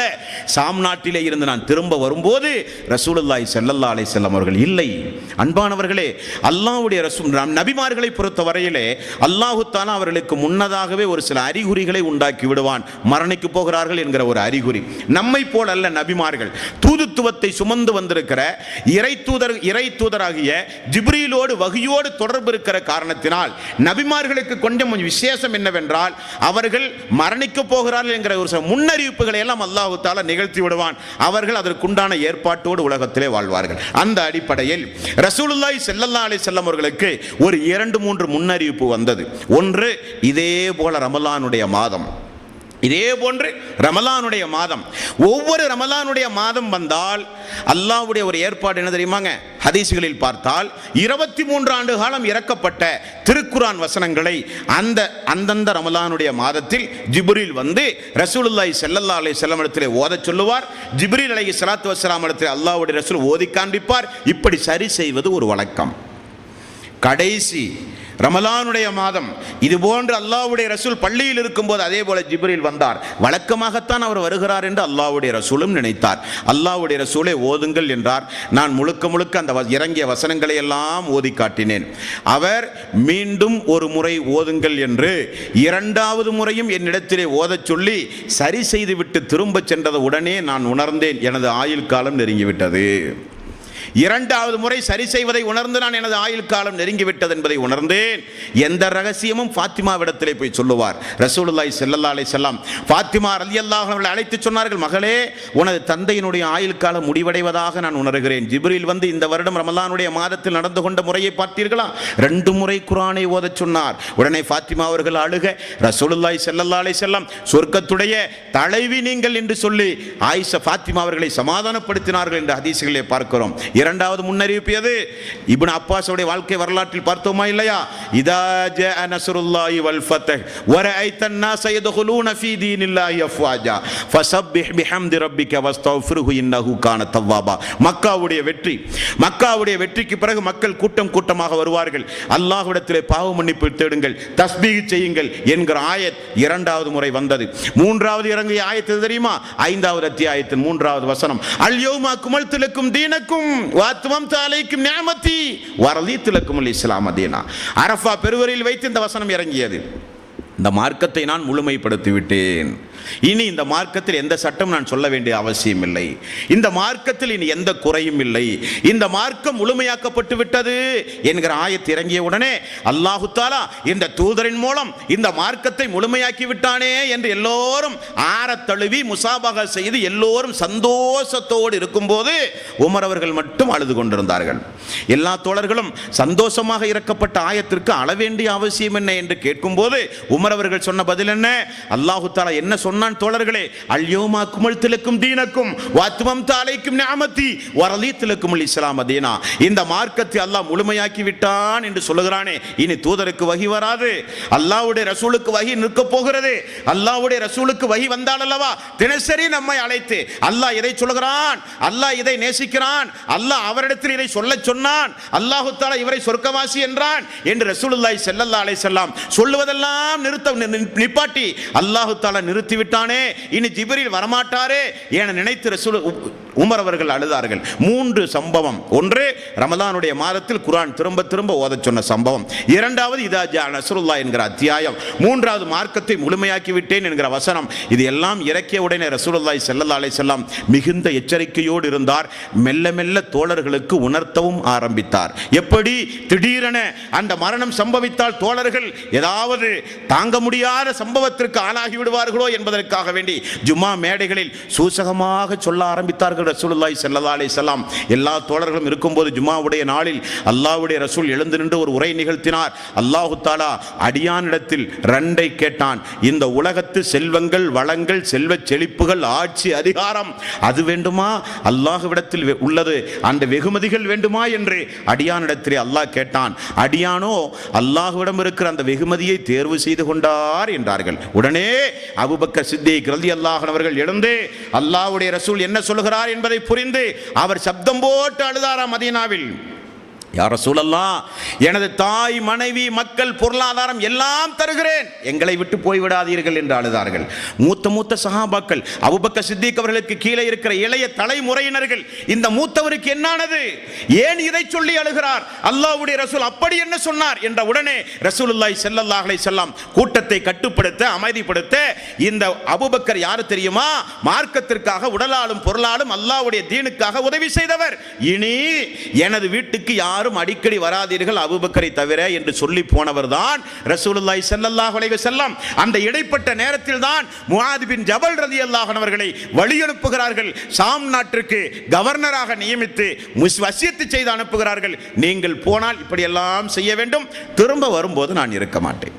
சாம் நாட்டிலே இருந்து நான் திரும்ப வரும்போது ரசூலுல்லாஹி ஸல்லல்லாஹு அலைஹி வஸல்லம் அவர்கள் இல்லை. அன்பானவர்களே, அல்லாஹ்வுடைய ரசூல் நபிமார்களை பொறுத்த வரையிலே அல்லாஹு தஆலா அவர்களுக்கு முன்னதாகவே ஒரு சில அறிகுறிகளை உண்டாக்கி விடுவான். மரணிக்கு போகிறார்கள் என்கிற ஒரு அறிகுறி. நம்மை போல் அல்ல நபிமார்கள். தூதுத்துவத்தை சுமந்து வந்திருக்கிற இறை தூதராகிய ஜிப்ரீலோடு வஹியோடு தொடர்பு இருக்கிற காரணத்தினால் நபிமார்களுக்கு கொஞ்சம் விசேஷம் என்னவென்றால், அவர்கள் மரணிக்க போகிறார்கள் என்கிற ஒரு சில முன்னறிவிப்புகளை எல்லாம் அல்லாஹு தஆலா நிகழ்த்தி விடுவான். அவர்கள் அதற்குண்டான ஏற்பாட்டோடு உலகத்திலே வாழ்வார்கள். அந்த அடிப்படையில் ரசூலுல்லாஹி ஸல்லல்லாஹு அலைஹி வஸல்லம் அவர்களுக்கு ஒரு 2-3 முன்னறிவிப்பு வந்தது. ஒன்று, இதே போல ரமலானுடைய மாதம், இதே போன்று ரமலானுடைய மாதம், ஒவ்வொரு ரமலானுடைய மாதம் வந்தால் அல்லாஹ்வுடைய ஒரு ஏற்பாடு என்ன தெரியுமாங்க? ஹதீஸ்களில் பார்த்தால் 23 ஆண்டு காலம் இறக்கப்பட்ட திருக்குர்ஆன் வசனங்களை அந்தந்த ரமலானுடைய மாதத்தில் ஜிப்ரீல் வந்து ரசூலுல்லாஹி ஸல்லல்லாஹு அலைஹி வஸல்லம் இடத்திலே ஓதச் சொல்லுவார். ஜிப்ரீல் அலைஹிஸ்ஸலாத்து வஸ்ஸலாம் இடத்திலே அல்லாஹ்வுடைய ரசூல் ஓதி காண்பிப்பார். இப்படி சரி செய்வது ஒரு வழக்கம். கடைசி ரமலானுடைய மாதம் இது போன்று அல்லாஹ்வுடைய ரசூல் பள்ளியில் இருக்கும்போது அதே போல ஜிப்ரீல் வந்தார். வழக்கமாகத்தான் அவர் வருகிறார் என்று அல்லாஹ்வுடைய ரசூலும் நினைத்தார். அல்லாஹ்வுடைய ரசூலை ஓதுங்கள் என்றார். நான் முழுக்க அந்த இறங்கிய வசனங்களை எல்லாம் ஓதி காட்டினேன். அவர் மீண்டும் ஒரு முறை ஓதுங்கள் என்று 2வது முறையும் என்னிடத்திலே ஓதச் சொல்லி சரி செய்துவிட்டு திரும்ப சென்றது உடனே நான் உணர்ந்தேன், எனது ஆயுள் காலம் நெருங்கிவிட்டது. இரண்டாவது முறை சரி செய்வதை உணர்ந்து நான் எனது ஆயுள் காலம் நெருங்கிவிட்டது என்பதை உணர்ந்தேன். எந்த ரகசியமும் ஃபாத்திமாவிடத்திலே போய் சொல்லுவார். ரசூலுல்லாஹி ஸல்லல்லாஹு அலைஹி வஸல்லம் ஃபாத்திமா ரலியல்லாஹு அன்ஹா அழைத்து சொன்னார்கள், மகளே, உனது தந்தையினுடைய ஆயுள் காலம் முடிவடைவதாக நான் உணர்கிறேன். ஜிப்ரீல் வந்து இந்த வருடம் ரமலானுடைய மாதத்தில் நடந்து கொண்ட முறையை பார்த்தீர்களா? 2 முறை குர்ஆனை ஓதச் சொன்னார். உடனே ஃபாத்திமா அவர்கள் அழுக, ரசூலுல்லாஹி ஸல்லல்லாஹு அலைஹி வஸல்லம் சொர்க்கத்துடைய தலைவி நீங்கள் என்று சொல்லி ஆயிஷா ஃபாத்திமா அவர்களை சமாதானப்படுத்தினார்கள் என்று ஹதீஸ்களிலே பார்க்கிறோம். இரண்டாவது முன்னறிவிப்பு எது? இப்னு அப்பாஸுடைய வாழ்க்கை வரலாற்றில் பார்த்தோமா இல்லையா? இதா ஜாஅ நஸ்ருல்லாஹி வல் ஃபத்ஹ் வரஅய்தன் நாஸ யதுகுலூன ஃபீ தீனில்லாஹி அஃப்வாஜா ஃபஸப்பிஹ் பிஹம்தி ரப்பிக வஸ்தக்ஃபிர்ஹு இன்னஹு கான தவ்வாபா. மக்காவுடைய வெற்றி, மக்காவுடைய வெற்றிக்கு பிறகு மக்கள் கூட்டம் கூட்டமாக வருவார்கள். அல்லாஹ்விடத்திலே பாவ மன்னிப்பு தேடுங்கள், தஸ்பீஹ் செய்யுங்கள் என்கிற ஆயத் இரண்டாவது முறை வந்தது. மூன்றாவது இறங்கிய ஆயத் எது தெரியுமா? 5வது அத்தியாயத்தின் 3வது வசனம், அல் யௌமா அக்மல்து லக்கும் தீனக்கும் வ அத்மம்து அலைக்கும் நிஅமதி வ ரதீது லக்குமுல் இஸ்லாம தீனா. அரஃபா பெருவரையில் வைத்து இந்த வசனம் இறங்கியது. இந்த மார்க்கத்தை நான் முழுமைப்படுத்தி விட்டேன். இனி இந்த மார்க்கத்தில் எந்த சட்டம் நான் சொல்ல வேண்டிய அவசியம் இல்லை. இந்த மார்க்கத்தில் இனி எந்த குறையும் இல்லை. இந்த மார்க்கம் முழுமையாக்கப்பட்டு விட்டது என்கிற ஆயத் இறங்கிய உடனே அல்லாஹு தஆலா இந்த தூதரின் மூலம் இந்த மார்க்கத்தை முழுமையாக்கி விட்டானே என்று எல்லோரும் ஆரத் தழுவி முசாபஹா செய்து எல்லோரும் சந்தோஷத்தோடு இருக்கும்போது உமர் அவர்கள் மட்டும் அழுது கொண்டிருந்தார்கள். எல்லா தோழர்களும் சந்தோஷமாக இறக்கப்பட்ட ஆயத்திற்கு அழ வேண்டிய அவசியம் என்ன என்று கேட்கும்போது உமர் அவர்கள் சொன்ன பதில் என்ன? அல்லாஹு தஆலா என்ன சொன்னான் தோழர்களே? அல் யௌமா அக்மல்து லக்கும் தீனக்கும் வ அத்மம்து அலைக்கும் நிஅமதி வ ரதீது லக்குமுல் இஸ்லாம தீனா. இந்த மார்க்கத்தை அல்லாஹ் முழுமையாக்கி விட்டான் என்று சொல்லுகிறானே, இனி தூதருக்கு வஹி வராது, அல்லாஹ்வுடைய ரசூலுக்கு வஹி நிற்க போகிறது. அல்லாஹ்வுடைய ரசூலுக்கு வஹி வந்தால் அல்லவா தினசரி நம்மை அழைத்து அல்லாஹ் இதை சொல்கிறான், அல்லாஹ் இதை நேசிக்கிறான், அல்லாஹ் அவரிடத்தில் இதை சொல்ல சொன்னான், அல்லாஹு தஆலா இவரை சொர்க்கவாசி என்றான் என்று ரசூலுல்லாஹி ஸல்லல்லாஹு அலைஹி வஸல்லம் சொல்லுவதெல்லாம் நிப்பாட்டி அல்லாஹு தஆலா நிறுத்தி விட்டானே, இனி ஜிப்ரீல் வரமாட்டாரே என நினைத்து ரசூல் உமர் அவர்கள் அழுதார்கள். 3 சம்பவம். ஒன்று, ரமலானுடைய மாதத்தில் குர்ஆன் திரும்ப திரும்ப ஓதச் சொன்ன சம்பவம். இரண்டாவது, இதா ஜா நஸ்ருல்லாஹ் என்கிற அத்தியாயம். மூன்றாவது, மார்க்கத்தை முழுமையாக்கி விட்டேன் என்கிற வசனம். இது எல்லாம் இறக்கிய உடனே ரசூலுல்லாஹி ஸல்லல்லாஹு அலைஹி வஸல்லம் மிகுந்த எச்சரிக்கையோடு இருந்தார். மெல்ல மெல்ல தோழர்களுக்கு உணர்த்தவும் ஆரம்பித்தார். எப்படி? திடீரென அந்த மரணம் சம்பவித்தால் தோழர்கள் ஏதாவது தாங்க முடியாத சம்பவத்திற்கு ஆளாகி விடுவார்களோ என்பதற்காக வேண்டி ஜும்மா மேடைகளில் சூசகமாக சொல்ல ஆரம்பித்தார்கள் ரசூலுல்லாஹி ஸல்லல்லாஹு அலைஹி வஸல்லம். எல்லா தோழர்களும் இருக்கும்போது ஜும்மாவுடைய நாளில் அல்லாஹ்வுடைய ரசூல் எழுந்து நின்று ஒரு உரை நிகழ்த்தினார். அல்லாஹு தஆலா அடியானிடத்தில் 2 கேட்டான். இந்த உலகத்து செல்வங்கள், வளங்கள், செல்வச் செழிப்புகள், ஆட்சி, அதிகாரம் அது வேண்டுமா? அல்லாஹ்விடத்தில் உள்ளது அந்த வெகுமதிகள் வேண்டுமா என்று அடியானிடத்திலே அல்லாஹ் கேட்டான். அடியானோ அல்லாஹ்விடம் இருக்கிற அந்த வெகுமதியை தேர்வு செய்து கொண்டார் என்றார்கள். உடனே அபூபக்கர் சித்திக் ரலியல்லாஹு அன்ஹு அவர்கள் எழுந்து அல்லாஹ்வுடைய ரசூல் என்ன சொல்கிறார் என்பதை புரிந்து அவர் சப்தம் போட்டு அழுதாராம் மதீனாவில். யா ரசூலல்லாஹ், எனது தாய், மனைவி, மக்கள், பொருளாதாரம் எல்லாம் தருகிறேன், எங்களை விட்டு போய்விடாதீர்கள் என்று அழுதார்கள். மூத்த சஹாபாக்கள், அபூபக்கர் சித்திக் அவர்களுக்கு கீழே இருக்கிற இளைய தலைமுறையினர்கள், இந்த மூத்தவருக்கு என்னானது, ஏன் இதை சொல்லி அழுகிறார், அல்லாஹ்வுடைய ரசூல் அப்படி என்ன சொன்னார் என்ற உடனே ரசூலுல்லாஹி ஸல்லல்லாஹு அலைஹி வஸல்லம் கூட்டத்தை கட்டுப்படுத்த, அமைதிப்படுத்த, இந்த அபூபக்கர் யாரு தெரியுமா? மார்க்கத்திற்காக உடலாலும் பொருளாலும் அல்லாஹ்வுடைய தீனுக்காக உதவி செய்தவர். இனி எனது வீட்டுக்கு யாரும் அடிக்கடி வராதீர்கள் அபூபக்கரை தவிர என்று சொல்லி போனவர் தான் ரசூலுல்லாஹி ஸல்லல்லாஹு அலைஹி வஸல்லம். அந்த இடைப்பட்ட நேரத்தில் தான் முஆத் பின் ஜபல் ரலியல்லாஹு அன்ஹு அவர்களை வழி அனுப்புகிறார்கள். ஷாம் நாட்டிற்கு கவர்னராக நியமித்து வசியத்து செய்து அனுப்புகிறார்கள். நீங்கள் போனால் இப்படி எல்லாம் செய்ய வேண்டும், திரும்ப வரும்போது நான் இருக்க மாட்டேன்.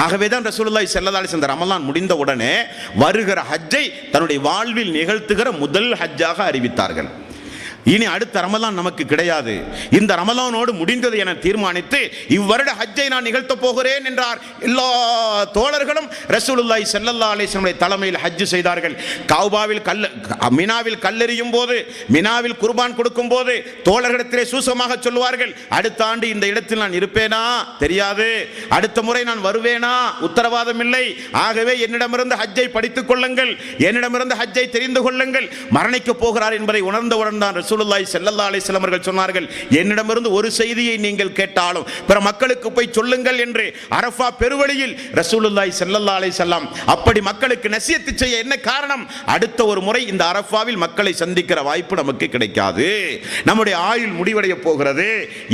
ஆகவேதான் ரசூலுல்லாஹி ஸல்லல்லாஹு அலைஹி வஸல்லம் ரமலான் முடிந்த உடனே வருகிற ஹஜ்ஜை தன்னுடைய வாழ்வில் நிகழ்த்துகிற முதல் ஹஜ்ஜாக அறிவித்தார்கள். இனி அடுத்த ரமலான் நமக்கு கிடையாது, இந்த ரமலானோடு முடிந்தது என தீர்மானித்து இவ்வருட ஹஜ்ஜை நான் நிகழ்த்த போகிறேன் என்றார். எல்லா தோழர்களும் ரசூலுல்லாஹி ஸல்லல்லாஹு அலைஹி வஸல்லம் தலைமையில் ஹஜ் செய்தார்கள். கௌபாவில் மினாவில் கல்லெறியும் போது, மினாவில் குர்பான் கொடுக்கும் போது தோழர்களிடத்திலே சூசமாக சொல்லுவார்கள், அடுத்த ஆண்டு இந்த இடத்தில் நான் இருப்பேனா தெரியாது, அடுத்த முறை நான் வருவேனா உத்தரவாதம் இல்லை, ஆகவே என்னிடமிருந்து ஹஜ்ஜை படித்துக் கொள்ளுங்கள், என்னிடமிருந்து ஹஜ்ஜை தெரிந்து கொள்ளுங்கள். மரணிக்க போகிறார் என்பதை உணர்ந்தவுடன் தான் ரசூலுல்லாஹி ஸல்லல்லாஹு அலைஹி வஸல்லம் அவர்கள் சொன்னார்கள், என்னிடமிருந்து ஒரு செய்தியை நீங்கள் கேட்டாலும் பிற மக்களுக்கு போய் சொல்லுங்கள் என்று அரஃபா பெருவழியில் ரசூலுல்லாஹி ஸல்லல்லாஹு அலைஹி வஸல்லம் அப்படி மக்களுக்கு நசியத்து செய்ய என்ன காரணம்? அடுத்த ஒரு முறை இந்த அரஃபாவில் மக்களை சந்திக்கிற வாய்ப்பு நமக்கு கிடைக்காது, நம்முடைய ஆயுள் முடிவடைய போகிறது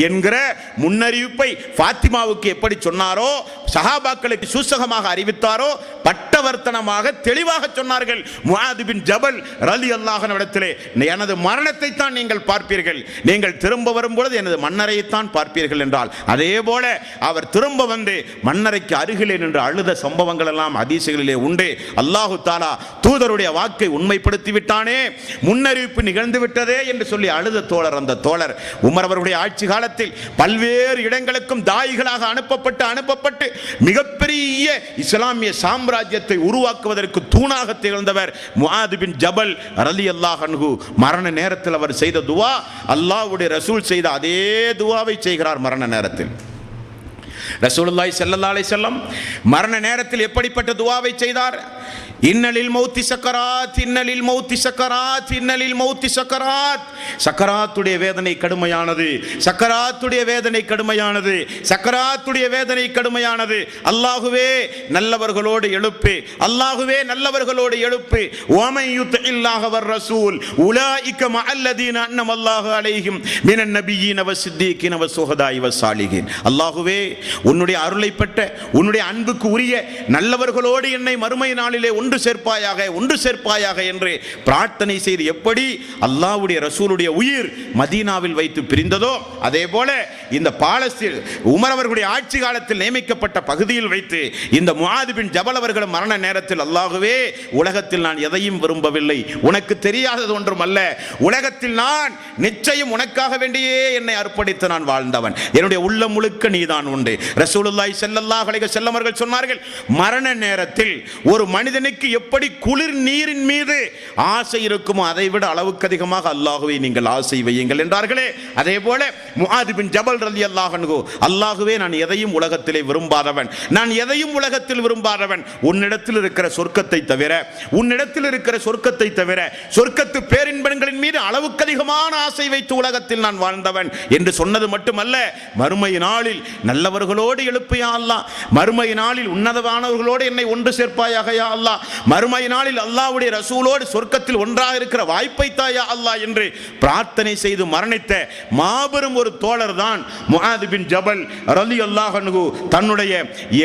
என்கிற முன்னறிவிப்பை ஃபாத்திமாவுக்கு எப்படி சொன்னாரோ, சஹாபாக்களுக்கு சூசகமாக அறிவித்தாரோ, பட்டவர்த்தனமாக தெளிவாக சொன்னார்கள். முஆத் பின் ஜபல் ரலியல்லாஹு அன்ஹு இடத்திலே, எனது மரணத்தை தான் நீங்கள் பார்ப்பீர்கள், நீங்கள் திரும்ப வரும்பொழுது எனது மன்னரையை தான் பார்ப்பீர்கள் என்றால், அதே போல அவர் திரும்ப வந்து மன்னரைக்கு அருகிலே நின்று அழுத சம்பவங்கள் எல்லாம் ஹதீஸுகளிலே உண்டு. அல்லாஹு தஆலா தூதருடைய வாக்கை உண்மைப்படுத்தி விட்டானே, முன்னறிவிப்பு நிகழ்ந்து விட்டதே என்று சொல்லி அழுத தோழர் அந்த தோழர். உமர் அவருடைய ஆட்சி காலத்தில் பல்வேறு இடங்களுக்கும் தாயிகளாக அனுப்பப்பட்டு மிகப்பெரிய இஸ்லாமிய சாம்ராஜ்யத்தை உருவாக்குவதற்கு தூணாக திகழ்ந்தவர் முஆத் பின் ஜபல் ரலியல்லாஹு அன்ஹு. மரண நேரத்தில் அவர் செய்த துவா, அல்லாஹ்வுடைய ரசூல் செய்த அதே துவாவை செய்கிறார் மரண நேரத்தில். ரசூலுல்லாஹி ஸல்லல்லாஹு அலைஹி வஸல்லம் மரண நேரத்தில் எப்படிப்பட்ட துவாவை செய்தார்? இன்னலில் மௌத்தி சக்கராத், இன்னலில் மௌத்தி சக்கராத், இன்னலில் மௌத்தி சக்கராத். சக்கராத்துடைய வேதனை கடுமையானது, சக்கராத்துடைய வேதனை கடுமையானது, சக்கராத்துடைய வேதனை கடுமையானது. அல்லாஹுவே நல்லவர்களோடு எழுப்பு, அல்லாஹுவே நல்லவர்களோடு எழுப்பு. வமை யுத்தில்லாஹ வர் ரசூல் உலாயிக மஅல்லதீன அன்அமல்லாஹு அலைஹிம் மினன் நபிய்யீன வஸ்ஸித்தீகீன வஸ்ஸுஹதாஇ வஸ்ஸாலிஹீன். அல்லாஹுவே உன்னுடைய அருளை பெற்ற உன்னுடைய அன்புக்கு உரிய நல்லவர்களோடு என்னை மறுமை நாளிலே ஒன்று சேர்ப்பாயாக என்று பிரார்த்தனை செய்து எப்படி அல்லாஹ்வுடைய ரசூலுடைய உயிர் மதீனாவில் வைத்து பிரிந்ததோ, அதே போல இந்த பாலஸ்தீன் உமர் அவர்களுடைய ஆட்சி காலத்தில் நியமிக்கப்பட்ட பகுதியில் வைத்து இந்த முஆத் பின் ஜபல் அவர்கள் மரண நேரத்தில், அல்லாஹுவே உலகத்தில் நான் எதையும் விரும்பவில்லை, உனக்கு தெரியாதது ஒன்றும் அல்ல, உலகத்தில் நான் நிச்சயம் உனக்காக வேண்டியே என்னை அர்ப்பணித்து நான் வாழ்ந்தவன், என்னுடைய உள்ளம் முழுக்க நீதான் உண்டு. ரசூலுல்லாஹி ஸல்லல்லாஹு அலைஹி வஸல்லம் அவர்கள் சொன்னார்கள், மரண நேரத்தில் ஒரு மனிதனுக்கு எப்படி குளிர் நீரின் மீது ஆசை இருக்குமோ அதை விட அளவுக்கு அதிகமாக அல்லாஹுவை நீங்கள் ஆசை வையுங்கள் என்றார்களே, அதே போல முஆத் பின் ஜபல் ரலியல்லாஹு அன்ஹு, அல்லாஹுவே நான் எதையும் உலகத்திலே விரும்பாதவன், நான் எதையும் உலகத்தில் விரும்பாதவன், உன்னிடத்தில் இருக்கிற சொர்க்கத்தை தவிர, உன்னிடத்தில் இருக்கிற சொர்க்கத்தை தவிர சொர்க்கத்து பேரின்பங்களின் மீது அளவுக்கு அதிகமான ஆசை வைத்து உலகத்தில் நான் வாழ்ந்தவன் என்று சொன்னது மட்டுமல்ல, மறுமை நாளில் நல்லவர்களோடு எழுப்பியா அல்லாஹ், மறுமை நாளில் உன்னதமானவர்களோடு என்னை ஒன்று சேர்ப்பாயாக யா அல்லாஹ், மறுமை நாளில் அல்லாஹ்வுடைய ரசூலோடு சொர்க்கத்தில் ஒன்றாக இருக்கிற வாய்ப்பை தாயா அல்லாஹ் என்று பிரார்த்தனை செய்து மரணித்த மாபெரும் ஒரு தோழர் தான் முஆத் பின் ஜபல் ரலியல்லாஹு அன்ஹு. தன்னுடைய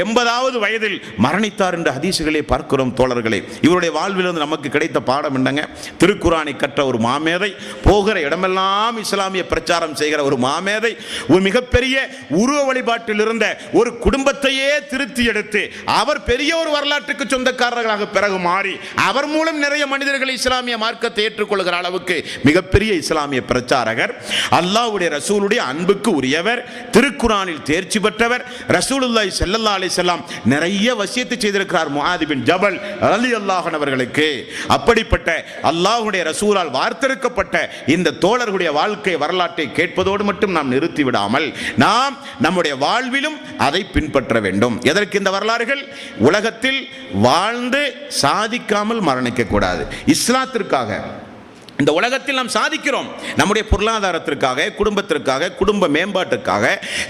80வது வயதில் மரணித்தார் என்ற ஹதீஸுகளை பார்க்கிறோம் தோழர்களே. இவருடைய வாழ்விலிருந்து நமக்கு கிடைத்த பாடம் என்னங்க? திருக்குரானை கற்ற ஒரு மாமேதை, போகிற இடமெல்லாம் இஸ்லாமிய பிரச்சாரம் செய்கிற ஒரு மாமேதை, ஒரு மிகப்பெரிய உருவ வழிபாட்டில் இருந்த ஒரு குடும்பத்தையே திருத்தி எடுத்து அவர் பெரிய ஒரு வரலாற்றுக்கு சொந்தக்காரர்களாக பிறகு மாறி அவர் மூலம் நிறைய மனிதர்கள் இஸ்லாமிய மார்க்கத்தை ஏற்றுக்கொள்கிற அளவுக்கு மிகப்பெரிய இஸ்லாமிய பிரச்சாரகர், அல்லாஹ்வுடைய ரசூலுடைய அன்புக்கு உரியவர், திருக்குரானில் தேர்ச்சி பெற்றவர். ரசூலுல்லாஹி ஸல்லல்லாஹு அலைஹி வஸல்லம் நிறைய வசியத்து செய்திருக்கிறார் முஆத் பின் ஜபல் ரலியல்லாஹு அன்ஹு அவர்களுக்கு. அப்படிப்பட்ட அல்லாஹ்வுடைய ரசூலால் வார்த்தெடுக்கப்பட்ட இந்த தோழர்களுடைய வாழ்க்கை வரலாற்றை கேட்பதோடு மட்டும் நாம் நிறுத்தி விடாமல் நாம் நம்முடைய வாழ்விலும் அதை பின்பற்ற வேண்டும். எதற்கு இந்த வரலாறுகள்? உலகத்தில் வாழ்ந்து சாதிக்காமல் மரணிக்க கூடாது. இஸ்லாத்திற்காக இந்த உலகத்தில் நாம் சாதிக்கிறோம், நம்முடைய பொருளாதாரத்திற்காக, குடும்பத்திற்காக, குடும்ப மேம்பாட்டுக்காக,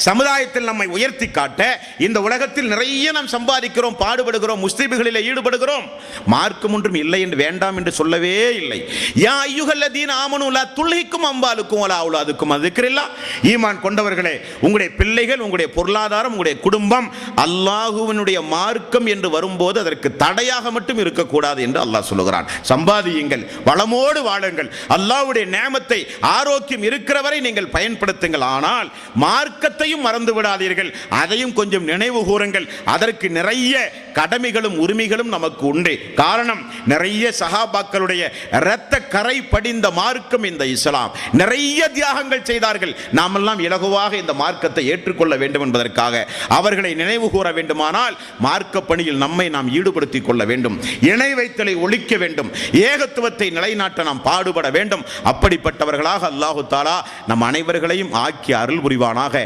சமுதாயத்தில் நம்மை உயர்த்தி காட்ட இந்த உலகத்தில் நிறைய நாம் சம்பாதிக்கிறோம், பாடுபடுகிறோம், முஸ்லிம்களில் ஈடுபடுகிறோம். மார்க்கம் ஒன்றும் இல்லை என்று வேண்டாம் என்று சொல்லவே இல்லை. யா அய்யுஹல்லதீன ஆமனு லா துல்ஹிக்கும் அம்வாலுக்கும் வலா அவுலாதுக்கும் அஸ்ஸிக்ரில்லாஹ். ஈமான் கொண்டவர்களே, உங்களுடைய பிள்ளைகள், உங்களுடைய பொருளாதாரம், உங்களுடைய குடும்பம் அல்லாஹ்வினுடைய மார்க்கம் என்று வரும்போது அதற்கு தடையாக மட்டும் இருக்கக்கூடாது என்று அல்லாஹ் சொல்லுகிறான். சம்பாதியுங்கள், வளமோடு வாழுங்கள், அல்லாஹ்வுடைய நியமத்தை, ஆரோக்கியம் இருக்கிற வரை நீங்கள் பயன்படுத்துங்கள். ஆனால் மார்க்கத்தையும் மறந்து விடாதீர்கள், அதையும் கொஞ்சம் நினைவு கூறுங்கள். அதற்கு நிறைய கடமைகளும் உரிமைகளும் நமக்கு உண்டு. காரணம், நிறைய சஹாபாக்களுடைய இரத்த கரை படிந்த மார்க்கம் இந்த இஸ்லாம். நிறைய தியாகங்கள் செய்தார்கள். நாமெல்லாம் இலகுவாக இந்த மார்க்கத்தை ஏற்றுக்கொள்ள வேண்டும் என்பதற்காக அவர்களை நினைவு கூற வேண்டுமானால் மார்க்க பணியில் நம்மை நாம் ஈடுபடுத்திக் கொள்ள வேண்டும். இணை வைத்தலை ஒழிக்க வேண்டும். ஏகத்துவத்தை நிலைநாட்ட நாம் பாடுபட வேண்டும். அப்படிப்பட்டவர்களாக அல்லாஹு தஆலா நம் அனைவர்களையும் ஆக்கி அருள் புரிவானாக.